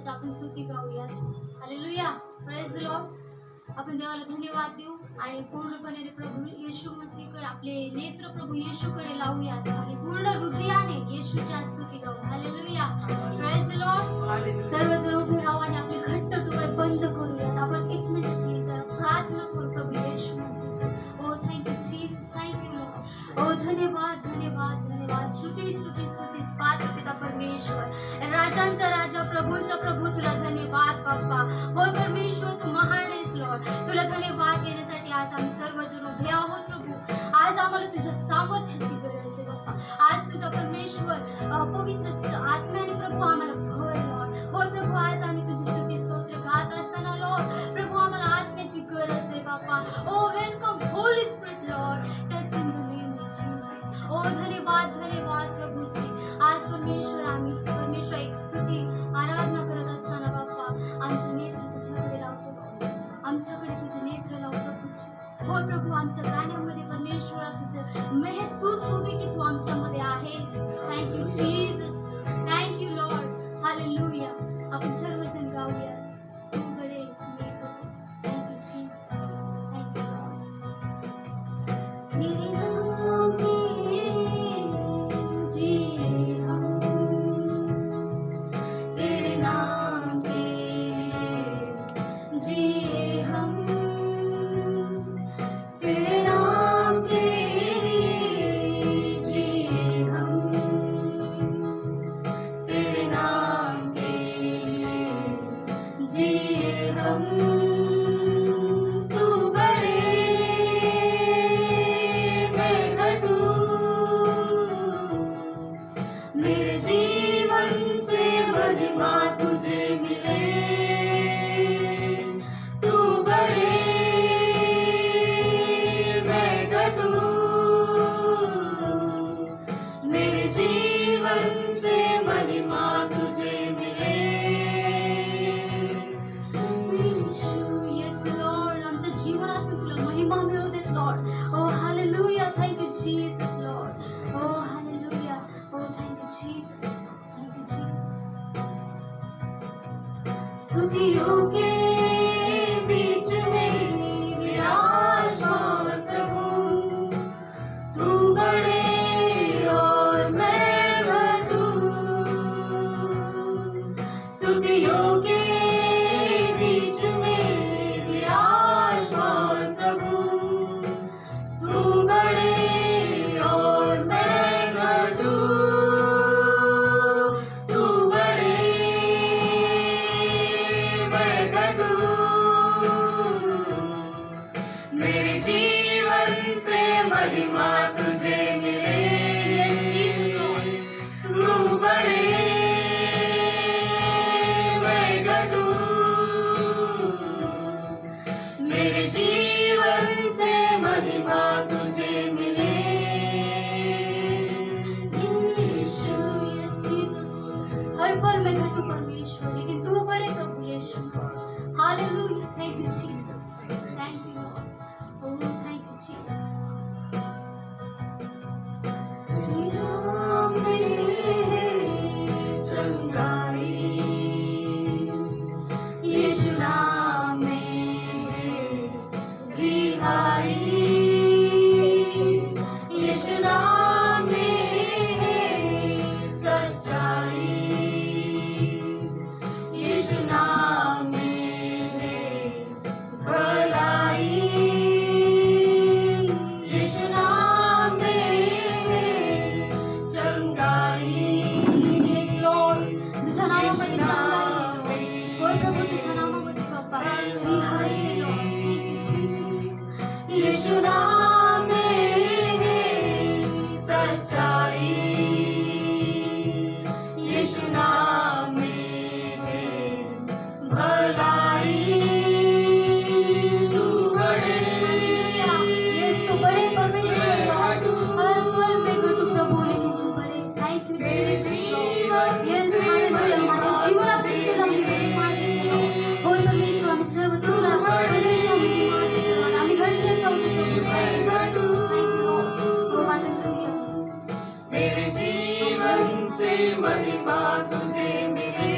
देवाची आपण स्तुती गाऊया. Hallelujah, praise the Lord. आपण देवाला धन्यवाद देऊ आणि पूर्णपणे प्रभू येशू मसीहकडे आपले नेत्र प्रभू येशूकडे लावूयात आणि पूर्ण हृदयाने येशूच्या स्तुती गाऊ. Hallelujah, praise the Lord. सर्वजण उभे राहू आणि आपले घट्ट डोळे बंद करूयात. आपण 1 मिनिटाची जरा प्रार्थना करू प्रभू येशू मसीह. Oh thank you Jesus, thank you Lord. ओ धन्यवाद धन्यवाद धन्यवाद. स्तुती स्तुती स्तुती पात्र पिता परमेश्वर, राजांचा राजा, प्रभूचा प्रभू, तुला धन्यवाद बाप्पा. हो परमेश्वर, तू महान आहेस लॉर्ड. तुला धन्यवाद देण्यासाठी आज आम्ही सर्वजण उभे आहोत प्रभू. आज आम्हाला तुझ्या सामर्थ्याची गरज आहे बाप्पा. आज तुझा परमेश्वर पवित्र आत्म्याने प्रभू आम्हाला भर लॉर्ड. हो प्रभू, आज आम्ही तुझी स्तुती स्तोत्र गात असताना लॉर्ड प्रभू आम्हाला आत्म्याची गरज आहे बाप्पा. Oh welcome Holy Spirit Lord, touch in the name of Jesus. ओ धन्यवाद धन्यवाद प्रभूजी. आज परमेश्वर आम्ही परमेश्वर एक स्तुती आराधना करत असताना बाप्पा आमचे नेत्र तुझ्याकडे लावतो. आमच्याकडे तुझे नेत्र लाव प्रभूजी. हो प्रभू, आमच्या गाण्यामध्ये परमेश्वर तुझं महसूस होऊ दे की तू आमच्यामध्ये आहेस. Thank you Jesus, thank you Lord. Hallelujah. आपण सर्वजण गाऊया. तू बडे मी करू. Thank you Jesus, thank you Lord. मेरे नाम के जी हम, तेरे नाम के जी हम, तेरे नाम के जी हम, तेरे नाम के जी हम. तू बड़े मैं घटू, मेरे जीवन से महिमा तुझे मिले. तू बड़े मैं घटू, मेरे जीवन से महिमा तुझे मिले. येस लॉर्ड, आमच्या जीवनातून तुला महिमा मिळू देत लॉर्ड. ओ हालेलुया, थँक्यू जीसस लॉर्ड. ओ हालेलुया, ओ थँक्यू जीसस, थँक्यू जीसस. स्तुतियों के बीच में विराजमान प्रभु, तू बड़े और मैं घटू. स्तुतियों के बीच में विराजमान प्रभु, तू बड़े और मैं घटू. तू बड़े मैं घटू, मेरे जीवन से महिमा तुझे मिले. तू बड़े मैं घटू, मेरे जीवन से महिमा तुझे मिले. यीशु, यस जीसस. हर पल मैं घटू परमेश्वर, लेकिन तू बड़े प्रभु यीशु. Hallelujah, thank you Jesus, thank you Lord. Oh, thank you, Jesus. नाम में चंगाई, यीशु नाम में रिहाई, यीशु नाम में सच्चाई, यीशु नाम में भलाई, यीशु नाम में चंगाई. येस लॉर्ड, तुझ्या नावामध्ये चंगाई. होय प्रभू, तुझ्या नावामध्ये बाप्पा रिहाई लॉर्ड. यीशु नाम में सच्चाई, यीशु नाम में भलाई. तू बड़े, यस तू बड़े परमेश्वर लॉर्ड. हर पल में घटू प्रभू, लेकिन तू बड़े. Thank you Jesus Lord. Yes hallelujah. माझ्या जीवनात तुला महिमा देतो. हो परमेश्वर, आम्ही सर्व तुला आम्ही घडले जाऊ देतो. Thank you Lord. हो हालेलुया. मेरे जीवन से महिमा तुझे मिले.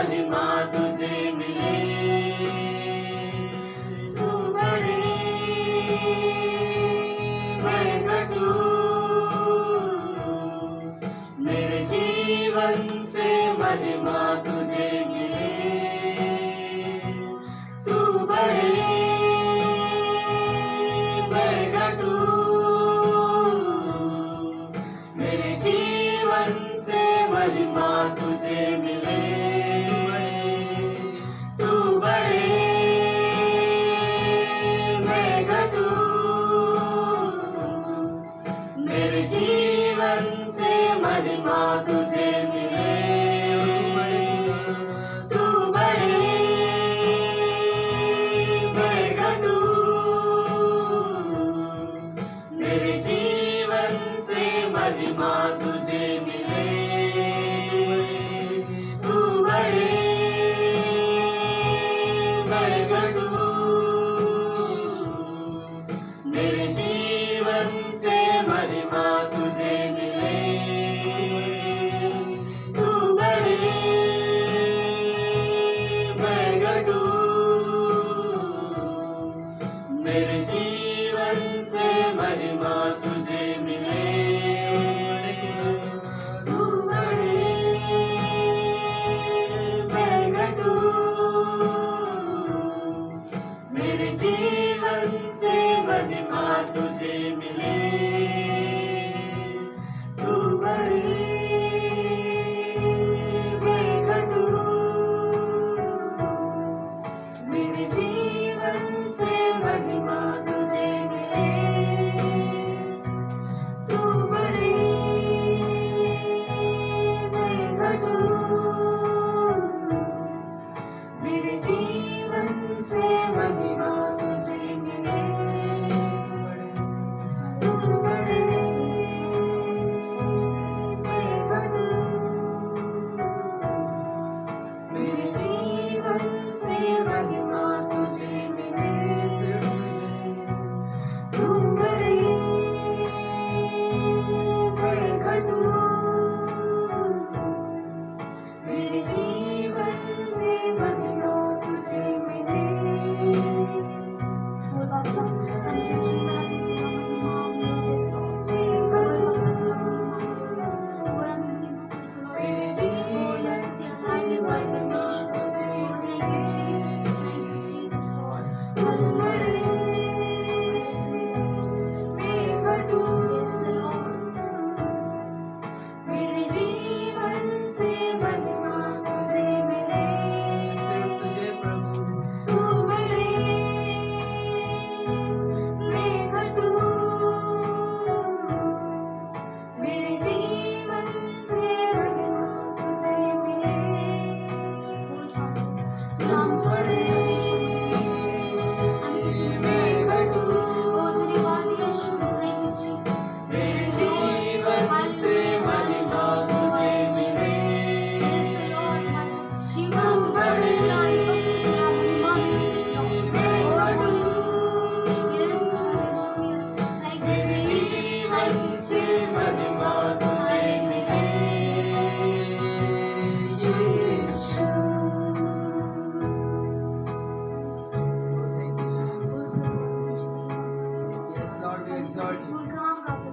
महिमा तुझे मिले। तू बढ़े मैं घटूं, मेरे जीवन से महिमा तुझे मिले। तू बढ़े मैं घटूं, मेरे जीवन से महिमा तुझे मिले। तू बढ़े मैं घटूं, मेरे जीवन से महिमा तुझे मिले। तू बढ़े मैं घटूं, मेरे जीवन से महिमा तुझे मिले। तू बढ़े मैं घटूं, मेरे जीवन से महिमा तुझे मिले। तू बढ़े मैं घटूं, मेरे जीवन से महिमा तुझे मिले। तू बढ़े मैं घटूं, मेरे जीवन से महिमा तुझे मिले। तू बढ़े मैं घटूं, मेरे जीवन से महिमा तुझे मिले। तू बढ़े मैं घटूं, मेरे जीवन से महिमा तुझे मिले। तू बढ़े मैं घटूं, मेरे जीवन से महिमा तुझे मिले। तू बढ़े मैं घटूं, मेरे जीवन से महिमा तुझे मिले। होय बाबा, आमच्या जीवनात तुला महिमा मिळू देतो. होय बाबा, तुला महिमा मिळू. होय आम्ही महिमा करतो Lord. होय स्तुती असायला द्वारे परमेश्वर. Oh, thank you, Jesus. Thank you, Jesus, Lord. Hallelujah. मैं घटूं, yes, Lord. मेरे जीवन से महिमा तुझे मिले। तू बढ़े मैं घटूं, मेरे जीवन से महिमा तुझे मिले। तुला आमच्याकडे आणि तुझे मैं घटूं. Oh, धन्यवाद येशू. Thank you, Jesus. मेरे जीवन से महिमा तुझे मिले। Yes, Lord. माझ्या जीवनात तुला आणि फक्त तुला महिमा मिळू देतो. Oh, Holy Spirit. Yes, hallelujah. Thank you, मेरे Jesus. Jeevan Thank you, say Jesus. महिमा तुझे मिले। Yes, Lord, we exalt you. गुणगान गातो.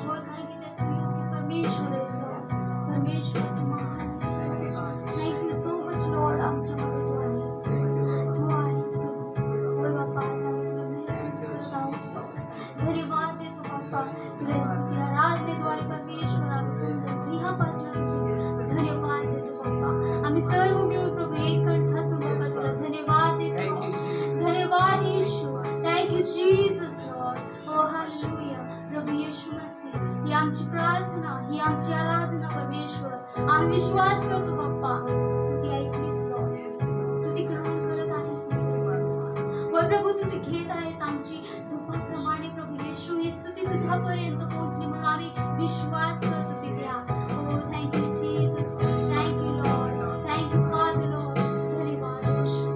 होय, कारण की त्यात तू योग्य परमेश्वर आहेस, Lord. परमेश्वर तू महान आहेस. Thank you so much, Lord. आमच्यामध्ये तू आहेस. तू आहेस प्रभू. होय बाप्पा, आज आम्ही तुला महसूस करत आहोत. धन्यवाद देतो बाप्पा. तुला स्तुती आराधनेद्वारे परमेश्वर आम्ही तुझ्या ध्येयापासून तुझे धन्यवाद देतो बाप्पा. आम्ही सर्व मिळून प्रभू एक कंठातून बाप्पा तुला धन्यवाद देतो. Thank you, Jesus. धन्यवाद येशू. Thank you, Jesus, Lord. Oh, hallelujah. प्रभू येशू मसीह, ही आमची प्रार्थना, ही आमची आराधना परमेश्वर. आम्ही विश्वास करतो बाप्पा, तू ती ऐकलीस Lord. तू ती ग्रहण करत आहेस होय प्रभू, तू ती घेत आहेस आमची रूपाप्रमाणे प्रभू येशू. ही स्तुती तुझ्यापर्यंत पोहोचली म्हणून आम्ही विश्वास करतो पित्या. Oh, thank you, Jesus. Thank you, Lord. Thank you, Father, Lord. धन्यवाद येशू.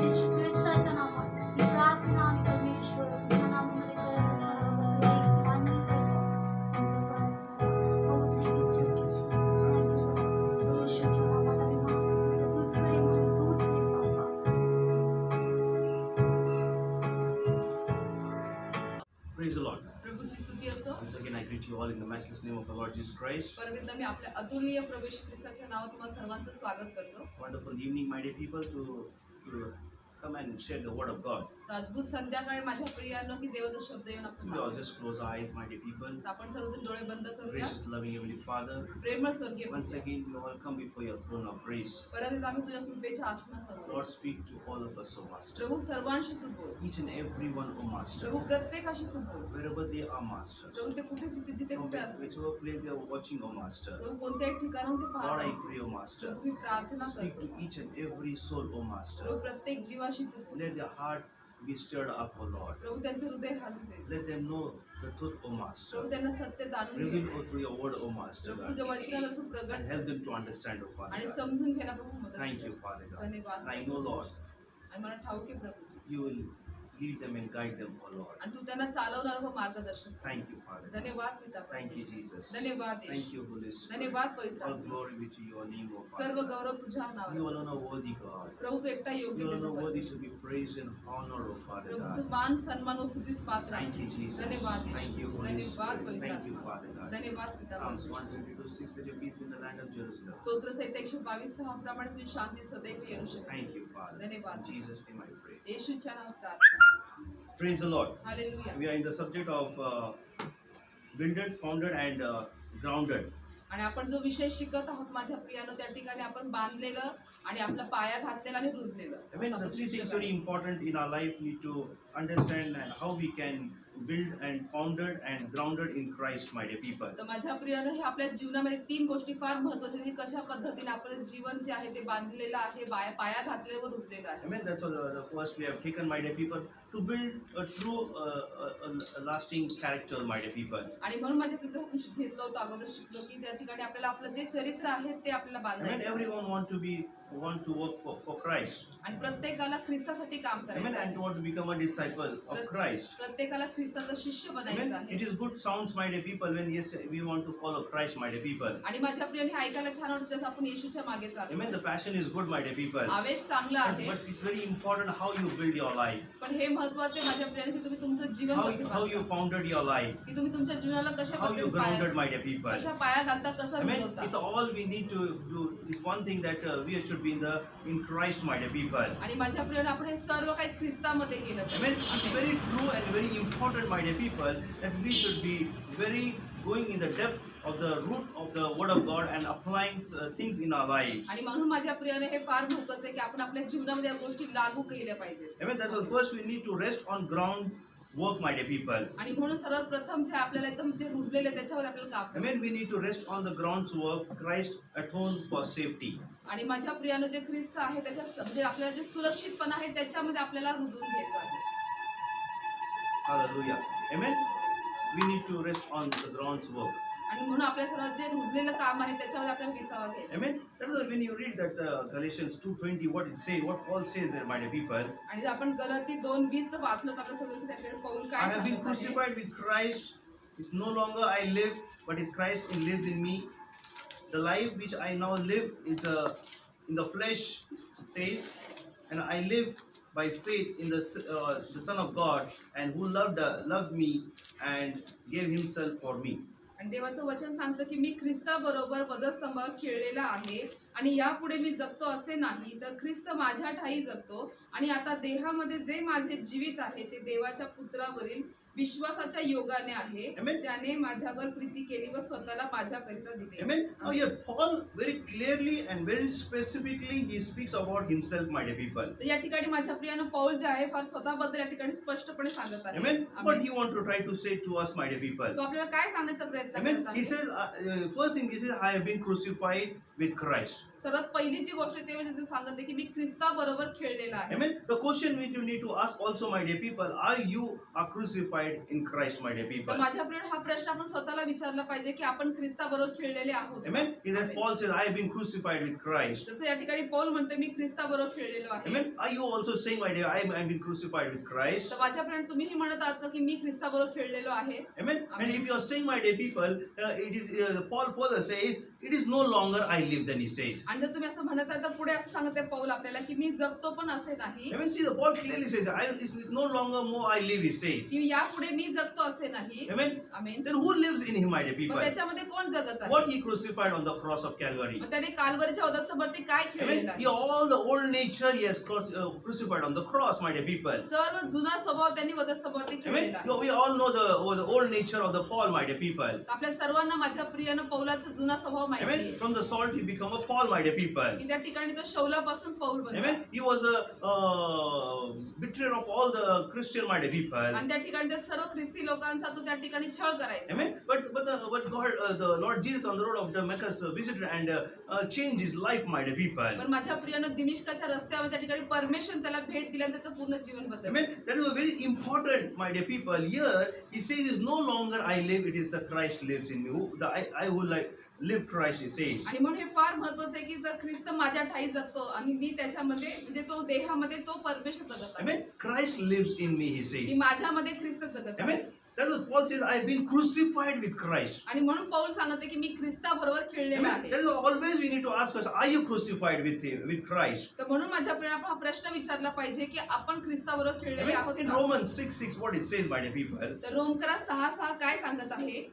येशू ख्रिस्ताच्या नावात ही प्रार्थना आम्ही परमेश्वर तुझ्या नामामध्ये करत असताना तुला एक मान्य करतो. आमच्या प्रार्थना. Oh, thank you, Jesus. Thank you, Lord. येशूच्या नावात. greet you all in the matchless name of the Lord Jesus Christ. परत एकदा मी आपल्या अतुलनीय प्रभू येशू ख्रिस्ताच्या नावात तुम्हाला सर्वांचं स्वागत करतो. Wonderful evening, my dear people, to come and share the word of God. तर अद्भुत संध्याकाळी माझ्या प्रियांनो की देवाचा शब्द येऊन आपण We all सांगू. just close our eyes, my dear people. तर आपण सर्वजण डोळे बंद करूया. Gracious, loving Heavenly Father, प्रेमळ स्वर्गीय once पिता, again we all come before your throne of grace. परत एकदा आम्ही तुझ्या कृपेच्या आसनासमोर. Lord, speak to all of us, O Master. प्रभू सर्वांशी तू बोल. Each and every one, O Master. प्रभू प्रत्येकाशी तू बोल. Wherever they are, Master. प्रभू ते कुठे जिथे जिथे From कुठे असतील, whichever place they are watching, O Master. प्रभू कोणत्याही ठिकाणाहून ते Lord, पाहत I असतील. pray, O Master. प्रभू मी प्रार्थना Speak करतो. to each and every soul, O Master. प्रभू प्रत्येक जीवाशी तू बोल. Let their heart be stirred up, O Lord. प्रभू त्यांचं हृदय हलवून दे. Let them know the truth, O Master. प्रभू त्यांना सत्य जाणून Reveal घे. O through your word, O Master Prabhu God. तुझ्या वचनाला तू And प्रगट help them to understand, O Father आणि God. समजून घ्यायला प्रभू मदत Thank कर. you, Father God. धन्यवाद. And I know, Lord, आणि मला ठाऊक आहे प्रभू, you will lead them and guide them, O Lord. आणि तू त्यांना चालवणार व मार्गदर्शन कर. Thank you, Father God. धन्यवाद पिता Thank you, प्रभू. Jesus. धन्यवाद येशू. Thank you, Holy Spirit. धन्यवाद पवित्र All आत्मा. glory be to your name, O Father सर्व God. गौरव तुझ्या You नावावर. alone are worthy, God. प्रभू तू एकटा योग्य You alone त्याचा are worthy परमेश्वर. to be praised and honored, O Father Prabhu Tu God. मान सन्मान व स्तुतीस पात्र Thank you, आहेस. Jesus. धन्यवाद येशू. Thank you, Holy धन्यवाद Spirit. पवित्र Thank you, आत्मा. Father God. धन्यवाद पिता Psalms Prabhu. 122:6 that your peace be in the land of Jerusalem. स्तोत्र संहिता 122:6 प्रमाणे तुझी शांती सदैव येऊ शकते. Thank you, Father. धन्यवाद. In Jesus' name I pray. येशूच्या नावात प्रार्थना. Praise the Lord. Hallelujah. We are in the subject of builded, founded, and grounded. आणि आपण जो विषय शिकत आहोत माझ्या प्रियानो, त्या ठिकाणी आपण बांधलेलं आणि आपला पाया घातलेला आणि रुजलेलं. I mean, the three things very important in our life need to understand and how we can build and founded and grounded in Christ, my dear people. तर माझ्या प्रियानो, हे आपल्या जीवनामध्ये तीन गोष्टी फार महत्त्वाच्या आहेत की कशा पद्धतीने आपलं जीवन जे आहे ते बांधलेलं आहे, पाया घातलेलं व रुजलेलं आहे. I mean, that's all the first we have taken, my dear people, to build a true, a lasting character, my dear people. आणि म्हणून माझ्या प्रियाचं आपण घेतलं होतं, अगोदर शिकलो की त्या ठिकाणी आपल्याला आपलं जे चरित्र आहे ते आपल्याला I mean, बांधायचं आहे. everyone want to work for Christ. आणि प्रत्येकाला ख्रिस्तासाठी काम I mean, करायचं and आहे. want to become a disciple of Christ. प्रत्येकाला ख्रिस्ताचा शिष्य I बनायचं mean, आहे. it is good sounds, my dear people, when yes, we want to follow Christ, my dear people. आणि माझ्या प्रियाने ऐकायला छान वाटतं जसं आपण येशूच्या मागे I चालतो. mean, the passion is good, my dear people. आवेश चांगला आहे, But it's very important how you build your life, पण हे महत्त्वाचं आहे माझ्या प्रियाने की तुम्ही तुमचं जीवन कसं how you बांधता. founded your life, की तुम्ही तुमच्या जीवनाला कशा how you पद्धतीने grounded, पाया my dear people. कशा पाया घालता, कसा I mean, it's रुजवता. all we need to do. Is one thing that we should be in Christ, my dear people. आणि माझ्या प्रियाने आपण हे सर्व काही ख्रिस्तामध्ये केलं I mean, it's very true and very important, my dear people, that we should be very going in the depth of the root of the Word of God and applying things in our lives. आणि म्हणून माझ्या प्रियाने हे फार महत्त्वाचं आहे की आपण आपल्या जीवनामध्ये या गोष्टी लागू केल्या पाहिजेत. I mean, that's all. First, we need to rest on ground work, my dear people. आणि म्हणून सर्वात प्रथम जे आपल्याला एकदम जे रुजलेले आहे, त्याच्यावर आपल्याला काम I करायचं. mean, we need to rest on the ground's work. Christ atoned for safety. आणि माझ्या प्रियानं जे ख्रिस्त आहे त्याच्या म्हणजे आपल्याला जे सुरक्षितपणा आहे त्याच्यामध्ये आपल्याला रुजून घ्यायचं आहे. Hallelujah. Amen. We need to rest on the ground's work. आणि म्हणून आपल्या सर्वात जे रुजलेलं काम आहे त्याच्यामध्ये आपल्याला विसावा घ्यायचा. Amen. That is why when you read that Galatians 2:20, what it says, what Paul says there, my dear people, आणि जर आपण गलाती 2:20 वाचलं तर आपल्या सगळं त्याच्याकडे पाऊल I काय have been सांगत आहे? crucified with Christ. It's no longer I live, but it Christ lives in me. The life which I now live is in the flesh, it says, and I live by faith in the Son of God, and who loved me and gave Himself for me. आणि देवाचं वचन सांगतं की मी ख्रिस्ताबरोबर वधस्तंभावर खेळलेला आहे आणि यापुढे मी जगतो असे नाही, तर ख्रिस्त माझ्या ठायी जगतो आणि आता देहामध्ये जे माझे जीवित आहे ते देवाच्या पुत्रावरील विश्वासाच्या योगाने आहे. Amen. त्याने माझ्यावर प्रीती केली व स्वतःला माझ्याकरिता दिले. Amen. Now here Paul very clearly and very specifically he speaks about himself, my dear people. तर या ठिकाणी माझ्या प्रियानं पौल जे आहे फार स्वतःबद्दल या ठिकाणी स्पष्टपणे सांगत आहे. Amen. Amen. What he want to try to say to us, my dear people. तो आपल्याला काय सांगण्याचा प्रयत्न Amen. करत He आहे? says, first thing he says, I have been crucified with Christ. सर्वात पहिली जी गोष्ट ते म्हणजे ते सांगत आहे की मी ख्रिस्ताबरोबर खेळलेला आहे. Amen. The question which you need to ask also, my dear people, are crucified in Christ, my dear तर people. माझ्या प्रिय हा प्रश्न आपण स्वतःला विचारला पाहिजे की आपण ख्रिस्ताबरोबर खेळलेले आहोत. Amen. As amen. Paul says, I have been crucified with Christ. जसं या ठिकाणी पौल म्हणते मी ख्रिस्ताबरोबर खेळलेलो आहे. Amen. Are you also saying, my dear, I have been crucified with Christ? तर माझ्या प्रिय तुम्हीही म्हणत आहात का की मी ख्रिस्ताबरोबर खेळलेलो आहे. Amen. And Amen. if you are saying, my dear people, it is Paul further says it is no longer I live, then he says. आणि जर तुम्ही असं म्हणत आहे तर पुढे असं सांगत आहे पौल आपल्याला की मी जगतो पण असे नाही, Amen. See, the Paul clearly says, it's no longer more I live, he says. की यापुढे मी जगतो असे नाही. Amen. Amen. Then who lives in him, my dear मग people? त्याच्यामध्ये कोण जगत आहे? What he crucified on the cross of Calvary. मग त्याने कालवरीच्या वधस्तंभावरती काय Amen. खेळलेलं He, आहे? all the old nature he has crucified on the cross, my dear people. सर्व जुना स्वभाव त्यांनी वधस्तंभावरती Amen. खेळलेला आहे. We all know the old nature of the Paul, my dear people. आपल्या सर्वांना माझ्या प्रियानं पौलाचा जुना स्वभाव माहिती Amen. आहे, From the salt he become a Paul, my dear people. की त्या ठिकाणी तो शौलापासून पौल बनला Amen. He was a betrayer of all the Christian, my dear people. आणि त्या ठिकाणी त्या सर्व ख्रिस्ती लोकांचा तो त्या ठिकाणी छळ करायचा. Amen. But God, the Lord Jesus on the road of Damascus visited and changed his life, my dear people. पण माझ्या प्रियानं दिमिश्काच्या रस्त्यावर त्या ठिकाणी परमेश्वर त्याला भेट दिली आणि त्याचं पूर्ण जीवन बदललं. Amen. That is a very important, my dear people. Here he says, "Is no longer I live; it is the Christ lives in me." I who live Christ, he says. आणि म्हणून हे फार महत्वाचं आहे की जर ख्रिस्त माझ्या ठाई जगतो आणि मी त्याच्यामध्ये म्हणजे तो देहामध्ये तो परमेश्वर जगत आहे, Amen. Christ lives in me, he की says. माझ्यामध्ये ख्रिस्त जगत आहे. Amen. That's what Paul says. I have been crucified with Christ. आणि म्हणून पौल सांगते की मी ख्रिस्ताबरोबर खेळलेला Amen. आहे. That is always we need to ask us: Are you crucified with him, with Christ? तर म्हणून माझ्या प्रियानं हा प्रश्न विचारला पाहिजे की आपण ख्रिस्ताबरोबर खेळलेले आहोत Amen. In का? Romans 6:6, what it says, my dear people. तर रोमकरा 6:6 काय सांगत आहे?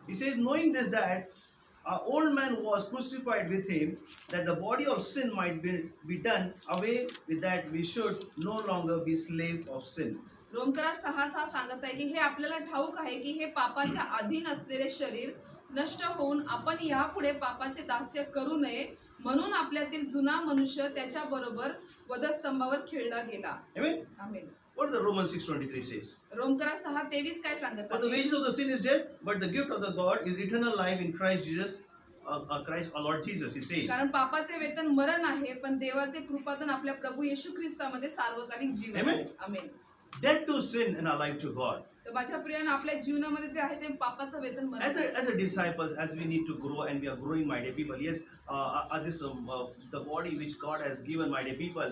He says, knowing this, that our old man was crucified with him, that the body of sin might be done away with, that we should no longer be slave of sin. रोमकरा 6:6 सांगत आहे की हे आपल्याला ठाऊक आहे की हे पापाच्या अधीन असलेले शरीर नष्ट होऊन आपण यापुढे पापाचे दास्य करू नये, म्हणून आपल्यातील जुना मनुष्य त्याच्या बरोबर वधस्तंभावर खेळला गेला. Amen. Amen. What does the Romans 6:23 says? रोमकरा 6:23 काय सांगत For the आहे? wages of the sin is death, but the gift of the God is eternal life in Christ Jesus, Christ our Lord Jesus, he says. कारण पापाचे वेतन मरण आहे, पण देवाचे कृपादान आपल्या प्रभू येशू ख्रिस्तामध्ये सार्वकालिक जीवन आहे. Amen. Amen. Death to sin and our life to God. तर माझ्या प्रियानं आपल्या जीवनामध्ये जे आहे ते पापाचं वेतन मरण As आहे. a disciples, as we need to grow and we are growing, my dear people. Yes, the body which God has given, my dear people.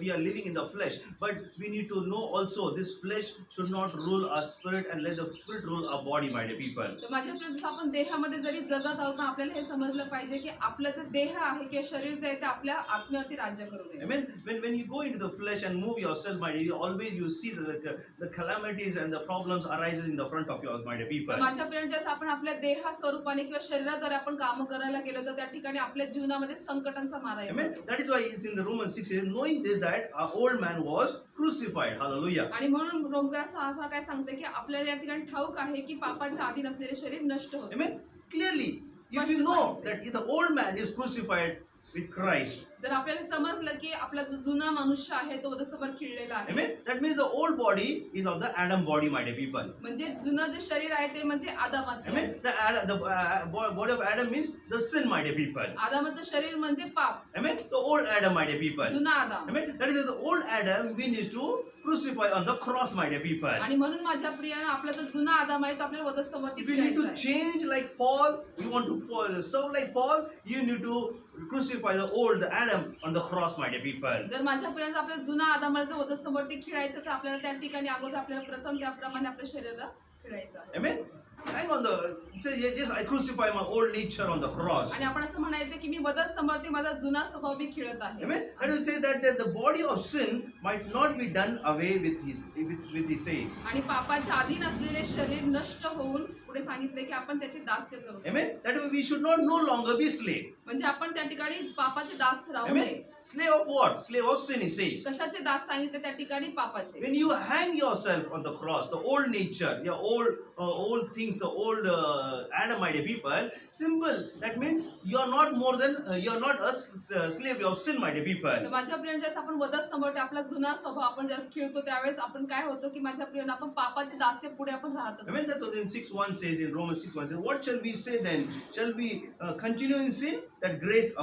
We are living in the flesh, but we need to know also this flesh should not rule our spirit, and let the spirit rule our body, my dear people. तर माझ्या प्रिय जसं आपण देहामध्ये जरी जगत आहोत, पण आपल्याला हे समजलं पाहिजे की आपलं जे देह आहे किंवा शरीर जे आहे ते आपल्या आत्म्यावरती राज्य करू नये. Amen. When you go into the flesh and move yourself, my dear, always you see the calamities and the problems arises in the front of yours, my dear people. तर माझ्या प्रिय जसं आपण आपल्या देहा स्वरूपाने किंवा शरीराद्वारे आपण काम करायला गेलो तर त्या ठिकाणी आपल्या जीवनामध्ये संकटांचा मारा Amen. येतो. That is why it's in the Romans 6, it says, knowing this, that our old man was crucified. Hallelujah. आणि म्हणून रोमकरा 6:6 काय सांगते की आपल्याला या ठिकाणी ठाऊक आहे की पापाच्या अधीन असलेले शरीर नष्ट होते. Amen. Clearly, if you know that if the old man is crucified with Christ, जर आपल्याला समजलं की आपला जो जुना मनुष्य आहे तो वधस्तंभावर खिळलेला आहे, amen, that means the old body is of the Adam body, my dear people. म्हणजे जुनं जे शरीर आहे ते म्हणजे आदामाचे Amen. आहे. The body of Adam means the sin, my dear people. आदामाचं शरीर म्हणजे पाप, Amen. The old Adam, my dear people. जुना आदाम. Amen. That is the old Adam we need to crucify on the cross, my dear people. आणि म्हणून माझ्या प्रियानं आपला जो जुना आदाम आहे तो आपल्याला वधस्तंभावरती If you need खिळायचा to आहे. change like Paul, you want to serve like Paul, you need to crucify the old Adam on the cross, my dear people. जर माझ्या प्रियानं आपल्याला जुना आदामाला जर वधस्तंभावरती खिळायचं तर आपल्याला त्या ठिकाणी अगोदर आपल्याला प्रथम त्याप्रमाणे आपल्या शरीराला खिळायचं आहे. Amen. Hang on it says, yes, I crucify my old nature on the cross. आणि आपण असं म्हणायचं की मी वधस्तंभावरती माझा जुना स्वभाव मी खिळत आहे. Amen. That will say that the body of sin might not be done away with his says. आणि पापाच्या अधीन असलेले शरीर नष्ट होऊन पुढे सांगितले की आपण त्याचे दास्य करू. Amen. That way we should not no longer be slave. म्हणजे आपण त्या ठिकाणी पापाचे दास राहू Amen. नये. Slave of what? Slave of sin, he says. कशाचे दास सांगितले त्या ठिकाणी? पापाचे. When you hang yourself on the cross, the old nature, your old things, the old Adam, my dear people, simple. That means you are not more than you are not a slave of sin, my dear तर people. माझ्या प्रियाने ज्यावेळेस आपण वधस्तंभावरती आपला जुना स्वभाव आपण ज्यावेळेस खिळतो त्यावेळेस आपण काय होतो की माझ्या प्रियाने आपण पापाचे दास्य पुढे आपण राहतो. Amen. That's what in 6:1 says, in Romans 6:1 says, what shall we say then? Shall we continue in sin that grace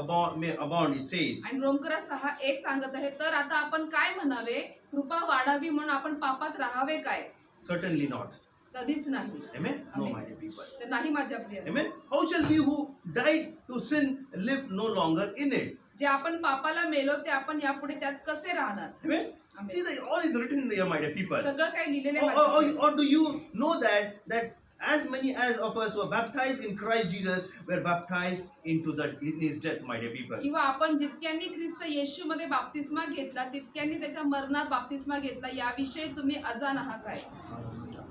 may abound? It says. आणि रोमकरा 6:1 सांगत आहे, तर आता आपण काय म्हणावे, कृपा वाढावी म्हणून आपण पापात राहावे काय? Certainly not. कधीच नाही. Amen. No, Amen. my dear people. तर नाही माझ्या प्रियाने. Amen. How shall we who died to sin live no longer in it? जे आपण पापाला मेलो ते आपण यापुढे त्यात कसे राहणार? Amen. Amen. See, all is written there, my dear people. सगळं काही लिहिलेलं आहे माझ्या प्रियाने. Or do you know that as many as of us who were baptized in Christ Jesus were baptized in his death, my dear people. किंवा आपण जितक्यांनी ख्रिस्त येशूमध्ये बाप्तिस्मा घेतला तितक्यांनी त्याच्या मरणात बाप्तिस्मा घेतला याविषयी तुम्ही अजाण आहात काय? Hallelujah.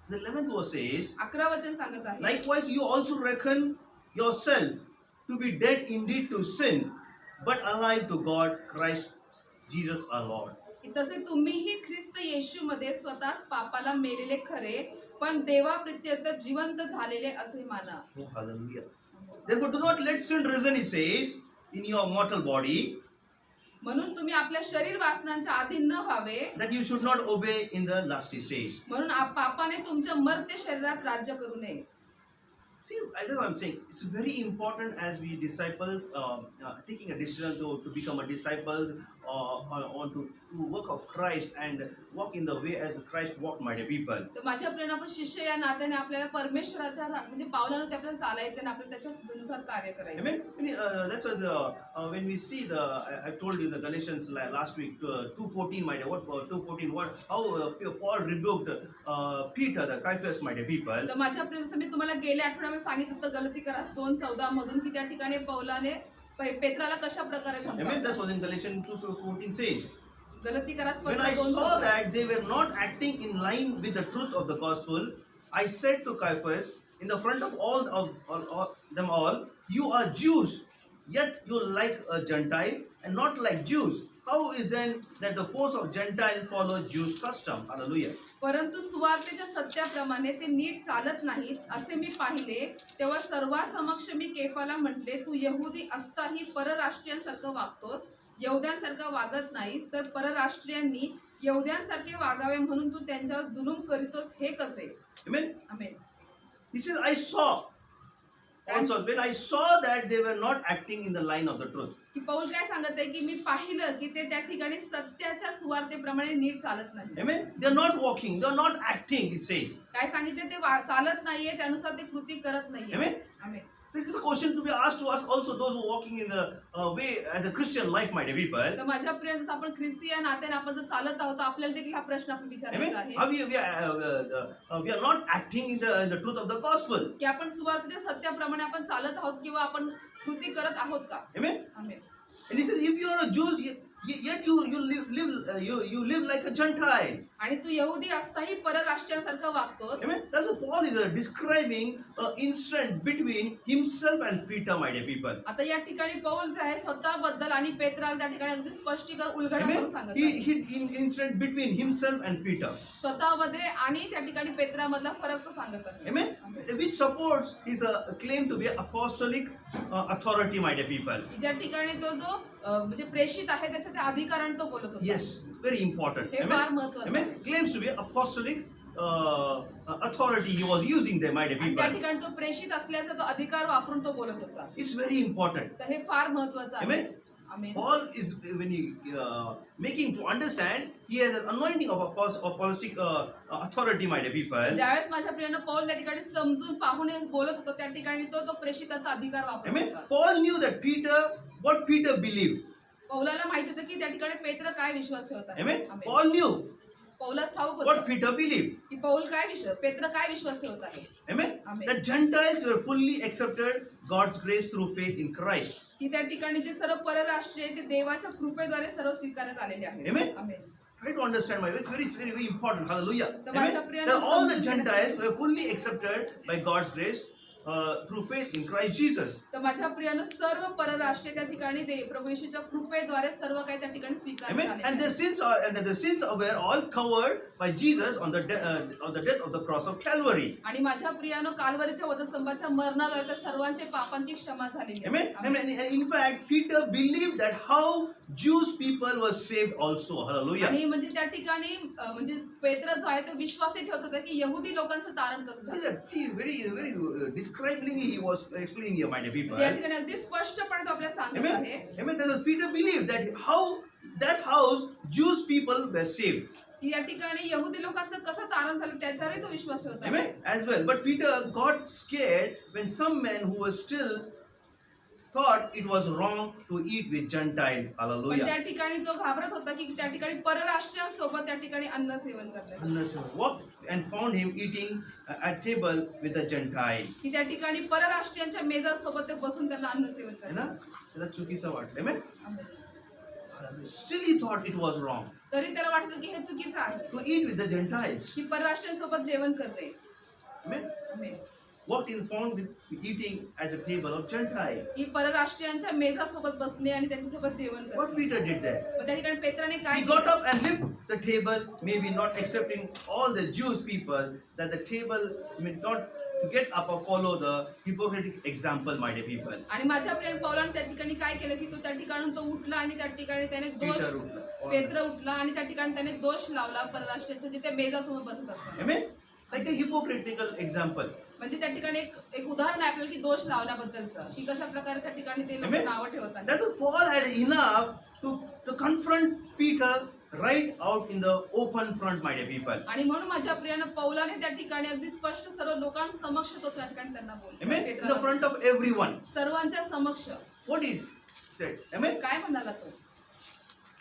The 11th verse says, 11 वचन सांगत आहे, likewise you also reckon yourself to be dead indeed to sin, but alive to God, Christ Jesus our Lord. की तसे तुम्हीही ख्रिस्त येशूमध्ये स्वतःच पापाला मेलेले खरे पण देवाप्रित्यर्थ जिवंत झालेले असे माना. Oh, hallelujah. Therefore, do not let sin reason, it says, in your mortal body, म्हणून तुम्ही आपल्या शरीर वासनांच्या अधीन न व्हावे, that you should not obey in the lust, it says. म्हणून पापाने तुमच्या मर्त्य शरीरात राज्य करू नये. See, I know what I'm saying. It's very important as we disciples taking a decision to become a disciple or to work of Christ and walk in the way as Christ walked, my dear people. तर माझ्या प्रेरणा आपण शिष्य या नात्याने आपल्याला परमेश्वराच्या म्हणजे पावलांवर आपल्याला चालायचं आणि आपल्याला त्याच्यानुसार कार्य करायचं. Amen. That's why when we see I told you the Galatians last week 2:14, my dear. What 2:14? How Paul rebuked Peter, the Caiaphas, my dear people. तर माझ्या प्रेरणा मी तुम्हाला गेल्या आठवड्यामध्ये सांगितलं होतं गलतीकरास 2:14 मधून की त्या ठिकाणी पौलाने पेत्राला कशा प्रकारे Amen. धमकावलं. That's what in Galatians 2:14 says. गलतीकरास When I saw that they were not acting in line with the truth of the gospel, I said to Caiaphas in the front of all them all, you are Jews, yet you like a Gentile and not like Jews. How is then that the force of Gentile follow Jews' custom? Hallelujah. परंतु सुवार्तेच्या सत्याप्रमाणे ते नीट चालत नाहीत असे मी पाहिले. तेव्हा सर्वांसमक्ष मी केफाला म्हटले, तू यहुदी असताही परराष्ट्रीयांसारखं वागतोस, यहुद्यांसारखं वागत नाहीस, तर परराष्ट्रीयांनी यहुद्यांसारखे वागावे म्हणून तू त्यांच्यावर जुलूम करीतोस हे कसे? Amen. Amen. He says, I saw. Also, when I saw that they were not acting in the line of the truth. की पौल काय सांगत आहे की मी पाहिलं की ते त्या ठिकाणी सत्याच्या सुवार्तेप्रमाणे नीट चालत नाही. Amen. They are not walking. They are not acting. It says. काय सांगितले ते चालत नाहीये, त्यानुसार ते कृती करत नाहीये. Amen. Amen. This is a question to be asked to us also, those who are walking in the way as a Christian life, my dear people. तर माझ्या प्रिय जसं आपण ख्रिस्ती या नात्याने आपण जर चालत आहोत आपल्याला देखील हा प्रश्न आपण विचारायचा Amen. आहे We are not acting in the truth of the gospel. की आपण सुवार्तेच्या सत्याप्रमाणे आपण चालत आहोत किंवा आपण कृती करत आहोत का? Amen. Amen. And he says, if you are a Jew, yet you live like a Gentile. आणि तू यहुदी असताही परराष्ट्रीयांसारखं वागतोस. Amen. That's what Paul is describing an incident between himself and Peter, my dear people. आता या ठिकाणी पौल जे आहे स्वतःबद्दल आणि पेत्राला त्या ठिकाणी अगदी स्पष्टीकरण उलगडा करून Amen. सांगत आहे. He incident between himself and Peter. स्वतःमध्ये आणि त्या ठिकाणी पेत्रामधला फरक तो सांगत आहे. Amen. Which supports his claim to be apostolic authority, my dear people. ज्या ठिकाणी तो जो म्हणजे प्रेषित आहे त्याच्या त्या अधिकाराने तो बोलत होता. Yes, very important. हे फार Amen. महत्त्वाचं Amen. आहे. Claims to be apostolic authority he was using there, my dear आणि त्या people. ठिकाणी तो प्रेषित असल्याचा तो अधिकार वापरून तो बोलत होता. It's very important. तर हे फार महत्त्वाचं आहे. Amen. Amen. Paul is when he making to understand he has an anointing of apostolic authority, my dear people. ज्यावेळेस माझ्या प्रियानं पौल त्या ठिकाणी समजून पाहून बोलत होतो त्या ठिकाणी तो प्रेषिताचा अधिकार वापरत Amen. होता. Paul knew that what Peter believed. पौलाला माहित होतं की त्या ठिकाणी पेत्र काय विश्वास ठेवत आहे. Amen. आमेन. Paul knew पौलास ठाऊक what होतं Peter believed. की पौल काय पेत्र काय विश्वास ठेवत आहे. Amen. Amen. That Gentiles were fully accepted God's grace through faith in Christ. की त्या ठिकाणी जे सर्व परराष्ट्रीय ते देवाच्या कृपेद्वारे सर्व स्वीकारण्यात आलेले आहेत. Amen. Amen. Try to understand my way. It's very, very, very important. Hallelujah. तर Amen. माझ्या प्रियानं That all the समजून Gentiles were fully accepted by God's grace through faith in Christ Jesus. तर माझ्या प्रियानं सर्व परराष्ट्रीय त्या ठिकाणी प्रभू येशूच्या कृपेद्वारे सर्व काही त्या ठिकाणी स्वीकारण्यात Amen. आलेले And आहे. the sins were all covered by Jesus on the death of the cross of Calvary. आणि माझ्या प्रियानं कालवरीच्या वधस्तंभाच्या मरणाद्वारे त्या सर्वांचे पापांची क्षमा झालेली आहे. Amen. Amen. And in fact, Peter believed that how Jewish people were saved also. Hallelujah. आणि म्हणजे त्या ठिकाणी म्हणजे पेत्र जो आहे तो विश्वासही ठेवत होता की यहुदी लोकांचं तारण कसं See झालं. that? See, very describingly he was explaining here, my dear people. म्हणजे या ठिकाणी अगदी स्पष्टपणे तो आपल्याला सांगत Amen. आहे Amen. That Peter believed that's how Jewish people were saved. की या ठिकाणी यहुदी लोकांचं कसं तारण झालं त्याच्यावरही तो विश्वास ठेवत आहे. Amen. As well. But Peter got scared when some men who were still thought it was wrong to eat with Gentile. पण त्या Hallelujah. ठिकाणी तो घाबरत होता की त्या ठिकाणी परराष्ट्रीयांसोबत त्या ठिकाणी अन्न सेवन करण्यासाठी Unless walked and found him eating at table with a Gentile. की त्या ठिकाणी परराष्ट्रीयांच्या मेजासोबत ते बसून त्यांना अन्न सेवन है ना? करतात. त्याला चुकीचं वाटलं. Amen? Amen. Still he thought it was wrong तरी त्याला वाटतं की हे चुकीचं आहे to eat with the Gentiles. की परराष्ट्रीयांसोबत जेवण करणे. Amen? Amen. Walked in found with eating at the table of Gentile. की परराष्ट्रीयांच्या मेजासोबत बसणे आणि त्यांच्यासोबत जेवण What करणे. Peter did there? मग त्या ठिकाणी पेत्राने काय He got केलं? up and lifted the table, maybe not accepting all the Jewish people, that the table may not to get up or follow the hypocritical example, my dear people. आणि माझ्या प्रिय पौलाने त्या ठिकाणी काय केलं की तो त्या ठिकाणून तो उठला आणि त्या ठिकाणी त्याने Peter दोष उठला. पेत्र उठला आणि त्या ठिकाणी त्याने दोष लावला परराष्ट्राच्या जिथे मेजासमोर बसत असताना. Amen? Like a hypocritical example. म्हणजे त्या ठिकाणी एक उदाहरण आहे आपल्याला की दोष लावण्याबद्दलचं की कशा प्रकारे त्या ठिकाणी ते लोक Amen? नावं ठेवतात. That is, Paul had enough to confront Peter right out in the open front, my dear people. आणि म्हणून माझ्या प्रियानं पौलाने त्या ठिकाणी अगदी स्पष्ट सर्व लोकांसमक्ष तो त्या ठिकाणी त्यांना Amen? In the बोलला. front of everyone. सर्वांच्या समक्ष What he said. Amen? काय म्हणाला तो?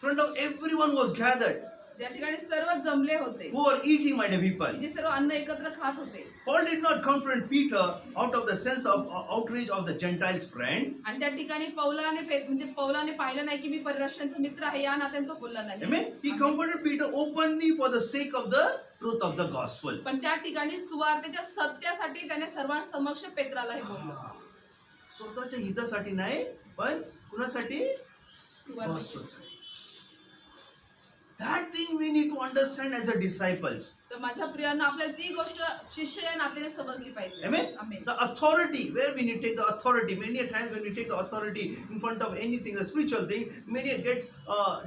Front of everyone was gathered. ज्या ठिकाणी सर्व जमले होते Who were eating, my dear की people. जे सर्व अन्न एकत्र खात होते. Paul did not confront Peter out of the sense of outrage of the Gentiles' friend. आणि त्या ठिकाणी पौलाने पाहिलं नाही की मी परराष्ट्रांचा मित्र आहे या नात्याने तो बोलला नाही. Amen. He comforted Peter openly for the sake of the truth of the gospel. पण त्या ठिकाणी सुवार्तेच्या सत्यासाठी त्याने सर्वांसमक्ष पेत्राला हे बोललं. स्वतःच्या हितासाठी नाही, पण कुणासाठी? सुवार्तेच्या. Gospelसाठी. That thing we need to understand as a disciples. तर माझ्या प्रियांना आपल्याला ती गोष्ट शिष्य या नात्याने समजली पाहिजे. Amen. Amen. The authority, where we need to take the authority. Many a times when we take the authority in front of anything, a spiritual thing, many it gets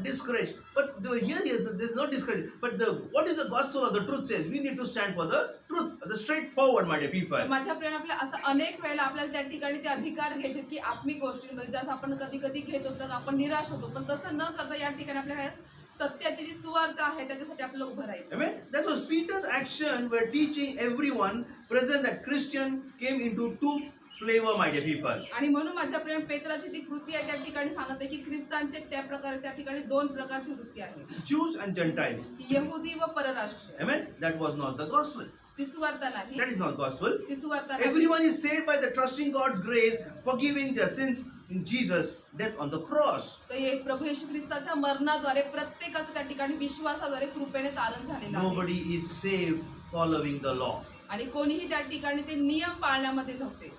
discouraged. But here there's no discouragement. But what is the gospel of the truth says? We need to stand for the truth, the straightforward, my dear people. तर माझ्या प्रियांना आपल्याला असं अनेक वेळेला आपल्याला त्या ठिकाणी ते अधिकार घ्यायचे की आत्मिक गोष्टींमध्ये ज्यास आपण कधी कधी घेत होतो आपण निराश होतो पण तसं न करता या ठिकाणी आपल्याला सत्याची जी सुवार्ता आहे त्याच्यासाठी आपल्याला उभं राहायचं. Amen. That was Peter's action were teaching everyone present that Christian came into two flavor, my dear people. आणि म्हणून माझ्या प्रिय पेत्राची ती कृती आहे त्या ठिकाणी सांगत आहे की ख्रिस्तांचे त्या प्रकारे त्या ठिकाणी दोन प्रकारची वृत्ती आहे. Jews and Gentiles. यहुदी व परराष्ट्रीय. Amen. That was not the gospel. ती सुवार्ता नाही. That is not gospel. ती सुवार्ता नाही. Everyone is saved by the trusting God's grace, forgiving their sins in Jesus' death on the cross. तर हे प्रभू येशू ख्रिस्ताच्या मरणाद्वारे प्रत्येकाचं त्या ठिकाणी विश्वासाद्वारे कृपेने तारण झालेलं आहे. Nobody is saved following the law. आणि कोणीही त्या ठिकाणी ते नियम पाळण्यामध्ये नव्हते.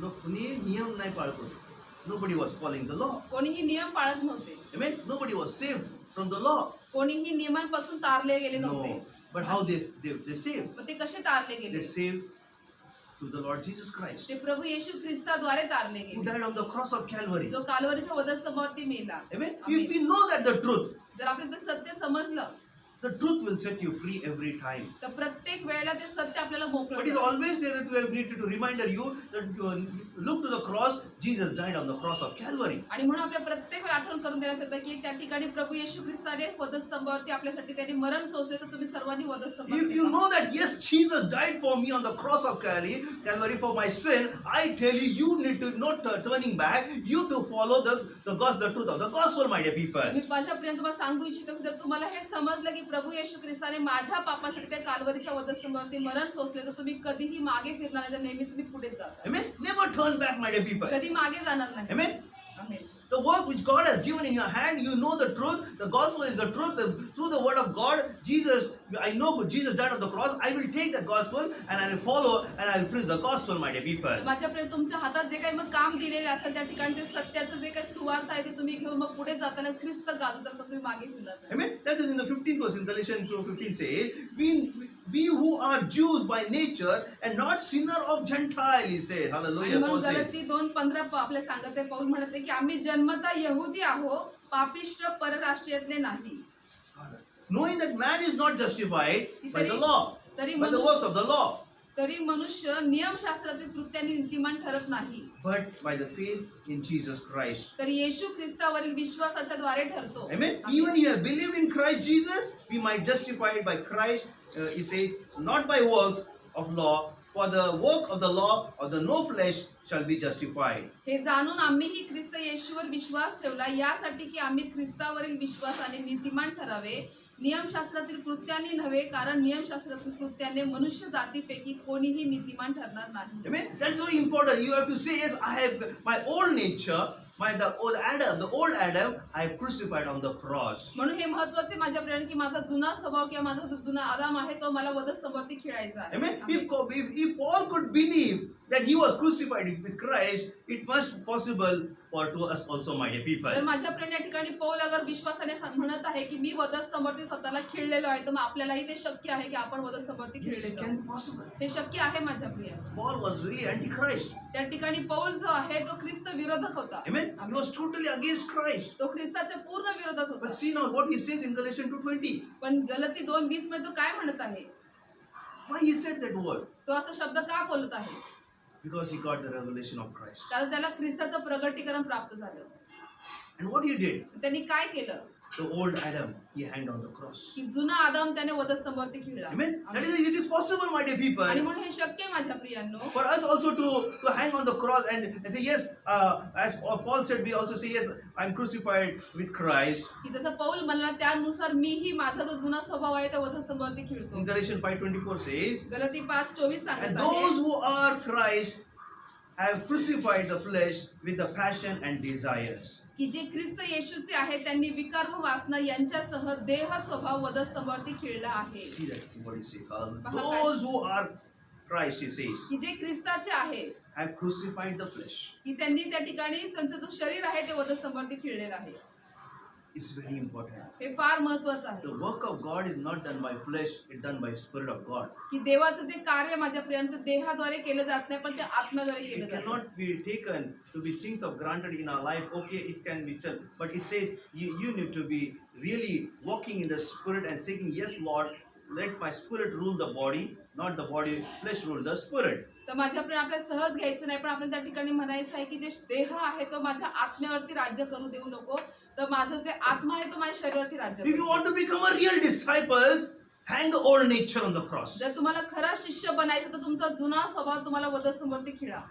कुणी नियम नाही पाळत होते. Nobody was following the law. कोणीही नियम पाळत नव्हते. Amen. Nobody was saved from the law. कोणीही नियमांपासून तारले गेले नव्हते. No. But how they saved? मग ते कसे तारले They गेले? saved through the Lord Jesus Christ, ते प्रभू येशू ख्रिस्ताद्वारे तारले who गेले, died on the cross of Calvary. जो कालवरीच्या वधस्तंभावरती मेला. Amen. Amen. If we know that the truth, जर आपल्याला ते सत्य समजलं the truth will set you free every time. तर प्रत्येक वेळेला ते सत्य आपल्याला मोकळं But it's करतं. always there that we have needed to reminder you that look to the cross. Jesus died on the cross of Calvary. आणि म्हणून आपल्या प्रत्येक वेळा आठवण करून देण्यात येतं की त्या ठिकाणी प्रभू येशू ख्रिस्ताने वधस्तंभावरती आपल्यासाठी त्यांनी मरण सोसले तर तुम्ही सर्वांनी If you वधस्तंभावर know that yes, Jesus died for me on the cross of Calvary for my sin, I tell you, you need to not turning back. You to follow the truth of the gospel, my dear people. मी माझ्या प्रियांना तुम्हाला सांगू इच्छितो की जर तुम्हाला हे समजलं की प्रभू येशू ख्रिस्ताने माझ्या पापासाठी त्या कालवरीच्या वधस्तंभावरती मरण सोसले तर तुम्ही कधीही मागे फिरणार नाही तर नेहमी तुम्ही पुढे जाता. Amen. Never turn back, my dear people. कधी मागे जाणार नाही. Amen. Amen. The work which God has given in your hand, you know the truth. The gospel is the truth. Through the word of God, I know Jesus died on the cross. I will take that gospel and I will follow and I will preach the gospel, my dear people. माझ्या प्रिय तुमच्या हातात जे काही मग काम दिलेले असेल त्या ठिकाणी ते सत्याचं जे काही सुवार्थ आहे ते तुम्ही घेऊन मग पुढे जाताना ख्रिस्त गाजवताना तर तुम्ही मागे फिरणार नाही. Amen. That is in the 15th verse in Galatians 2:15 says, we who are Jews by nature and not sinner of Gentile, he says. आणि Hallelujah. म्हणून Paul says. गलती 2:15 आपल्याला सांगत आहे पौल म्हणत आहे की आम्ही जन्मता यहुदी आहो पापिष्ट परराष्ट्रीयातले नाही. Knowing that man is not justified by the law, तरी by the works of the law, तरी मनुष्य नियमशास्त्रातील कृत्याने नीतिमान ठरत नाही but by the faith in Jesus Christ. तर येशू ख्रिस्तावरील विश्वासाच्या द्वारे ठरतो. Amen. Amen. Even you have believed in Christ Jesus, we might justified by Christ. It says, not by works of law, for the work of the law of the no flesh shall be justified. हे जाणून आम्हीही ख्रिस्त येशूवर विश्वास ठेवला यासाठी की आम्ही ख्रिस्तावरील विश्वासाने नीतिमान ठरावे, नियमशास्त्रातील कृत्याने नव्हे, कारण नियमशास्त्रातील कृत्याने मनुष्य जातीपैकी कोणीही नीतिमान ठरणार नाही. Amen. That's so important. You have to say, yes, I have my old nature, the old Adam, I have crucified on the cross. म्हणून हे महत्त्वाचे माझ्या प्रियाने की माझा जुना स्वभाव किंवा माझा जो जुना आदाम आहे तो मला वधस्तंभावरती खिळायचा आहे. Amen. If Paul could believe that he was crucified with Christ, it must possible for to us also, my dear people. जर माझ्या प्रियाने या ठिकाणी पौल अगर विश्वासाने म्हणत आहे की मी वधस्तंभावरती स्वतःला खिळलेलो आहे, तर मग आपल्यालाही ते शक्य आहे की आपण वधस्तंभावरती Yes, it खिळले can जाऊ. be possible. हे शक्य आहे माझ्या Priya. Paul was really anti-Christ. त्या ठिकाणी पौल जो आहे तो ख्रिस्त विरोधक होता. Amen. He was totally against Christ. तो ख्रिस्ताच्या पूर्ण विरोधात होता. But see now what he says in Galatians 2:20. पण गलती 2:20 मध्ये तो काय म्हणत आहे? Why he said that word? तो असा शब्द का बोलत आहे? Because he got the revelation of Christ. कारण त्याला ख्रिस्ताचं प्रगटीकरण प्राप्त झालं. And what he did, त्यांनी काय केलं? the old Adam, he hanged on the cross. की जुना आदाम त्याने वधस्तंभावरती खिळला. Amen. That is, it is possible, my dear people, आणि म्हणून हे शक्य आहे माझ्या प्रियांनो. for us also to hang on the cross and say yes, as Paul said, we also say yes, I'm crucified with Christ. की जसं पौल म्हणला त्यानुसार मीही माझा जो जुना स्वभाव आहे त्या वधस्तंभावरती खिळतो. In Galatians 5:24 says, गलती 5:24 and सांगत those आहे. who are Christ have crucified the flesh with the passion and desires. की जे ख्रिस्त येशूचे आहे त्यांनी विकार व वासना यांच्यासह देह स्वभाव वधस्तंभावरती खिळला आहे. See that, see what he says. Those who are Christ, he says, की जे ख्रिस्ताचे आहे have crucified the flesh. की त्यांनी त्या ठिकाणी त्यांचं जो शरीर आहे ते वधस्तंभावरती खिळलेलं आहे. It's very important. हे फार महत्त्वाचं आहे. The work of God is not done by flesh, it's done by Spirit of God. की देवाचं जे कार्य माझ्या प्रियांत देहाद्वारे केलं जात नाही पण ते आत्म्याद्वारे केलं It जातं. cannot be taken to be things of granted in our life. Okay, it can be done, but it says you need to be really walking in the Spirit and saying, yes, Lord, let my Spirit rule the body, not the body, flesh rule the Spirit. तर माझ्या प्रिय आपल्याला सहज घ्यायचं नाही पण आपण त्या ठिकाणी म्हणायचं आहे की जे देह आहे तो माझ्या आत्म्यावरती राज्य करू देऊ नको, तर माझं जे आत्मा आहे तो माझ्या शरीरावरती राज्य If you करू. want to become a real disciples, hang the old nature on the cross. जर तुम्हाला खरा शिष्य बनायचं तर तुमचा जुना स्वभाव तुम्हाला वधस्तंभावरती खिळा.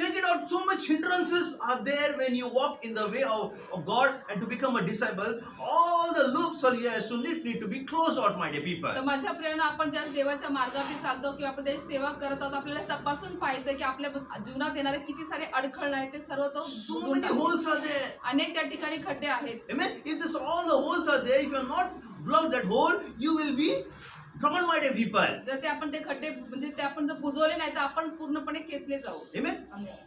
Check it out. So much hindrances are there when you walk in the way of God and to become a disciple. All the loops are yes to need to be closed out, my dear people. तर माझ्या प्रियानं आपण ज्या देवाच्या मार्गावरती चालतो किंवा आपण त्याची सेवा करत आहोत आपल्याला तपासून पाहायचं की आपल्या जीवनात येणारे किती सारे अडखळ आहेत ते सर्व तो So बुजवून many टाकतो. holes are there. अनेक त्या ठिकाणी खड्डे आहेत. Amen. If this all the holes are there, if you are not blocked that hole, you will be drawn, my dear people. जर ते आपण ते खड्डे म्हणजे ते आपण जर बुजवले नाही तर आपण पूर्णपणे खेचले जाऊ. Amen. Amen.